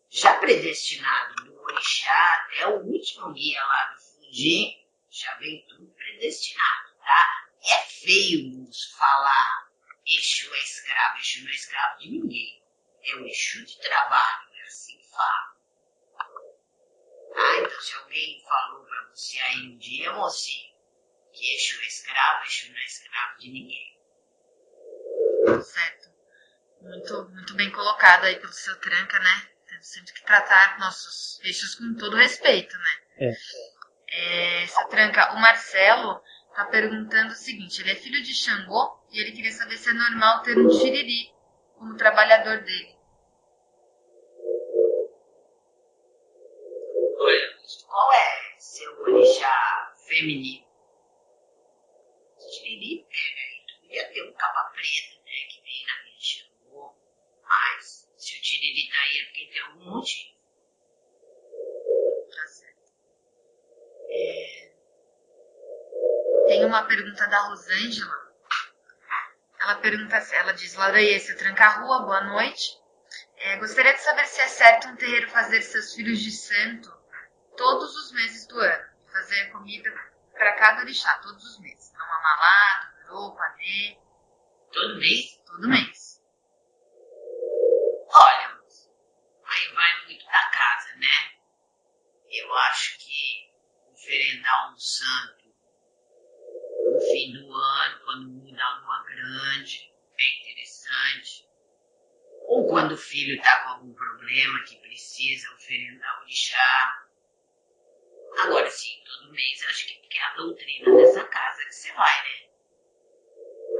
já predestinado, do orixá até o último guia lá do Fundi, já vem tudo predestinado, tá? É feio nos falar Exu é escravo, Exu não é escravo de ninguém. É o Exu de trabalho, é assim que fala. Então se alguém falou pra você aí um dia, mocinho, que Exu é escravo, Exu não é escravo de ninguém. Certo. Muito, muito bem colocado aí pelo seu tranca, né? Temos sempre que tratar nossos Exus com todo respeito, né? Seu tranca, o Marcelo tá perguntando o seguinte, ele é filho de Xangô e ele queria saber se é normal ter um Tiriri como trabalhador dele. Olha, qual é seu orixá feminino? Tiriri pega aí, tu podia ter um capa preta, né, que vem na minha Xangô, mas se o Tiriri tá aí é porque tem algum motivo. Tá certo. Tem uma pergunta da Rosângela. Ela diz, Lauraie, seu tranca-rua, boa noite. Gostaria de saber se é certo um terreiro fazer seus filhos de santo todos os meses do ano. Fazer comida para cada orixá, todos os meses. Não amalá, durô, panê. Todo mês? Todo mês. Olha, aí vai muito da casa, né? Eu acho que oferendar um santo no fim do ano, quando muda a lua grande, é interessante. Ou quando o filho está com algum problema que precisa oferendar o orixá. Agora sim, todo mês, acho que é a doutrina dessa casa que você vai, né?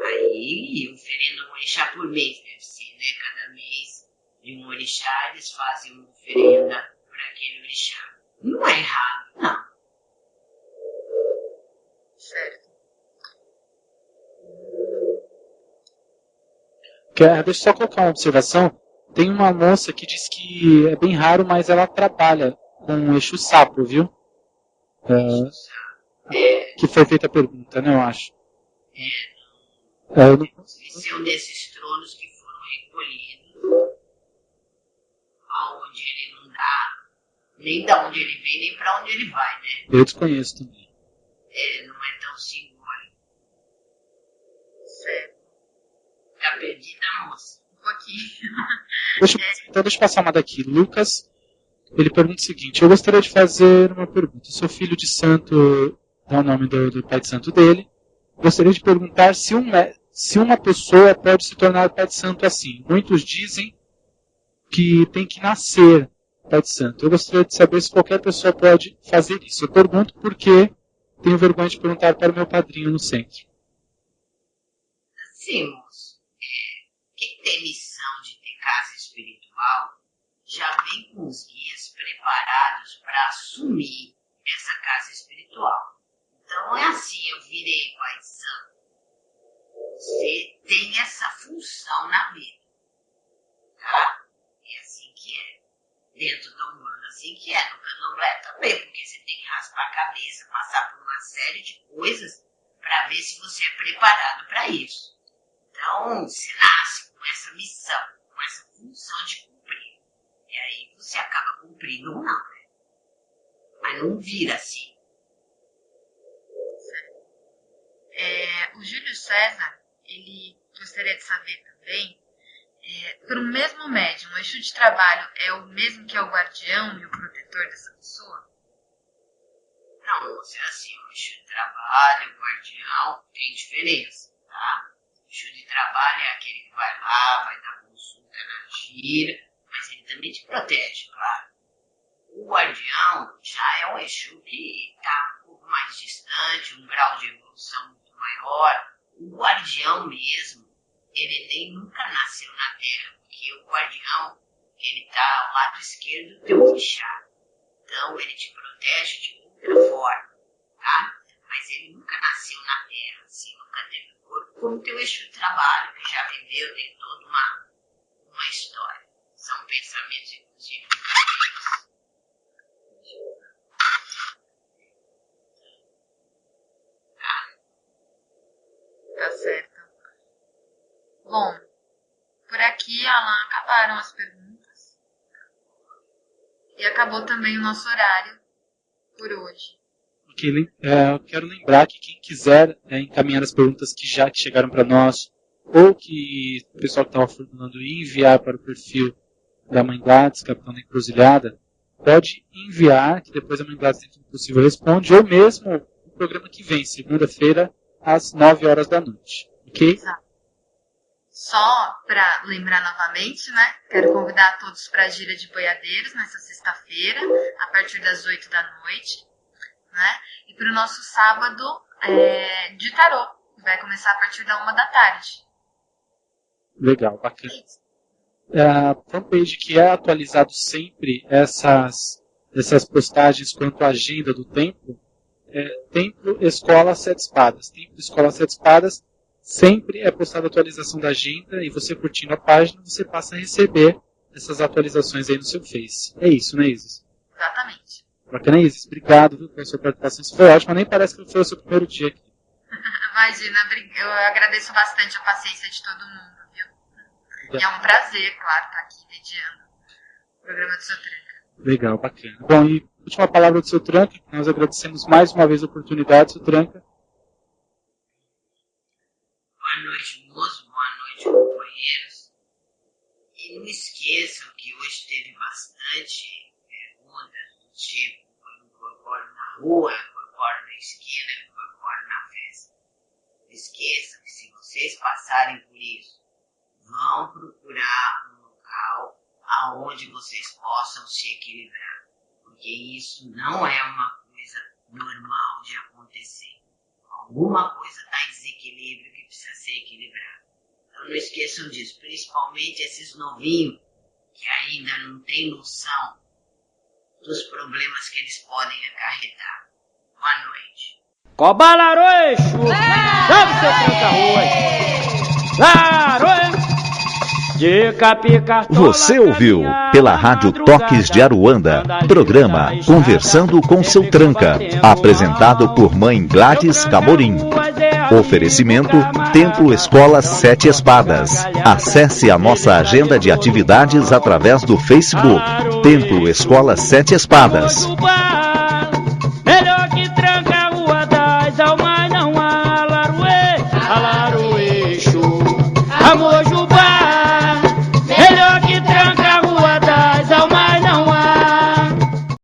Aí oferenda um orixá por mês, deve ser, né? Cada mês de um orixá eles fazem uma oferenda para aquele orixá. Não é errado, não. Certo. Deixa eu só colocar uma observação. Tem uma moça que diz que é bem raro, mas ela trabalha com Exu Sapo, viu? Que foi feita a pergunta, né, eu acho. Esse é um desses tronos que foram recolhidos, aonde ele não dá, nem da onde ele vem, nem pra onde ele vai, né? Eu desconheço também. Não é tão simbólico. Certo. Tá perdida, moça? Um pouquinho. Então deixa eu passar uma daqui. Lucas, ele pergunta o seguinte, eu gostaria de fazer uma pergunta. Eu sou filho de santo, dá o nome do pai de santo dele. Gostaria de perguntar se uma pessoa pode se tornar pai de santo assim. Muitos dizem que tem que nascer pai de santo. Eu gostaria de saber se qualquer pessoa pode fazer isso. Eu pergunto porque tenho vergonha de perguntar para o meu padrinho no centro. Sim, moço. já vem com os guias preparados para assumir essa casa espiritual. Então é assim, eu virei paisano. Você tem essa função na vida, tá? É assim que é. Dentro da Umbanda, assim que é. No Candomblé também, porque você tem que raspar a cabeça, passar por uma série de coisas para ver se você é preparado para isso. Então, você nasce com essa missão, com essa função de cumprir. E aí você acaba cumprindo ou não, né? Mas não vira assim. O Júlio César, ele gostaria de saber também, para o mesmo médium, o Exu de trabalho é o mesmo que é o guardião e o protetor dessa pessoa? Não, moça, é assim, o Exu de trabalho, o guardião, tem diferença, tá? O Exu de trabalho é aquele que vai lá, vai dar consulta na gira, mas ele também te protege, claro. O guardião já é um Exu que está um pouco mais distante, um grau de evolução muito maior. O guardião mesmo, ele nem nunca nasceu na Terra, porque o guardião, ele está ao lado esquerdo do teu orixá. Então, ele te protege de outra forma, tá? Mas ele nunca nasceu na Terra, assim, nunca teve corpo, como teu Exu de trabalho, que já viveu, tem toda uma história. São pensamentos, inclusive, Tá certo. Bom, por aqui, Alan, acabaram as perguntas. E acabou também o nosso horário por hoje. Ok, eu quero lembrar que quem quiser encaminhar as perguntas que já chegaram para nós, ou que o pessoal que estava formulando enviar para o perfil da Mãe Gladys, Capitão da Encruzilhada, pode enviar, que depois a Mãe Gladys, dentro do possível, responde, ou mesmo o programa que vem, segunda-feira, às 9 horas da noite. Ok? Exato. Só para lembrar novamente, né? Quero convidar todos para a gira de boiadeiros nessa sexta-feira, a partir das 8 da noite, né? E para o nosso sábado de tarô, que vai começar a partir da 1 da tarde. Legal, bacana. A fanpage que é atualizado sempre essas postagens quanto à agenda do templo, Templo Escola Sete Espadas. Templo Escola Sete Espadas sempre é postada a atualização da agenda e você curtindo a página, você passa a receber essas atualizações aí no seu Face. É isso, né, Isis? Exatamente. Bacana, Isis. Obrigado, viu, pela sua participação. Isso foi ótimo, nem parece que foi o seu primeiro dia aqui. Imagina, eu agradeço bastante a paciência de todo mundo, viu? E é um prazer, claro, estar aqui mediando o programa do Seu Tranca. Legal, bacana. Bom, e última palavra do Seu Tranca, nós agradecemos mais uma vez a oportunidade, Seu Tranca. Boa noite, moço. Boa noite, companheiros. E não esqueçam que hoje teve bastante perguntas do tipo: eu incorporo na rua, eu incorporo na esquina, eu incorporo na festa. Não esqueçam que se vocês passarem por isso, vão procurar um local aonde vocês possam se equilibrar. Porque isso não é uma coisa normal de acontecer. Alguma coisa está em desequilíbrio que precisa ser equilibrado. Então não esqueçam disso, principalmente esses novinhos que ainda não têm noção dos problemas que eles podem acarretar. Boa noite. Cobalaroeixo! Salve seu tranca-ruas! Laroe! Você ouviu pela Rádio Toques de Aruanda, programa Conversando com Seu Tranca, apresentado por Mãe Gladys Camorim. Oferecimento Templo Escola Sete Espadas. Acesse a nossa agenda de atividades através do Facebook Templo Escola Sete Espadas.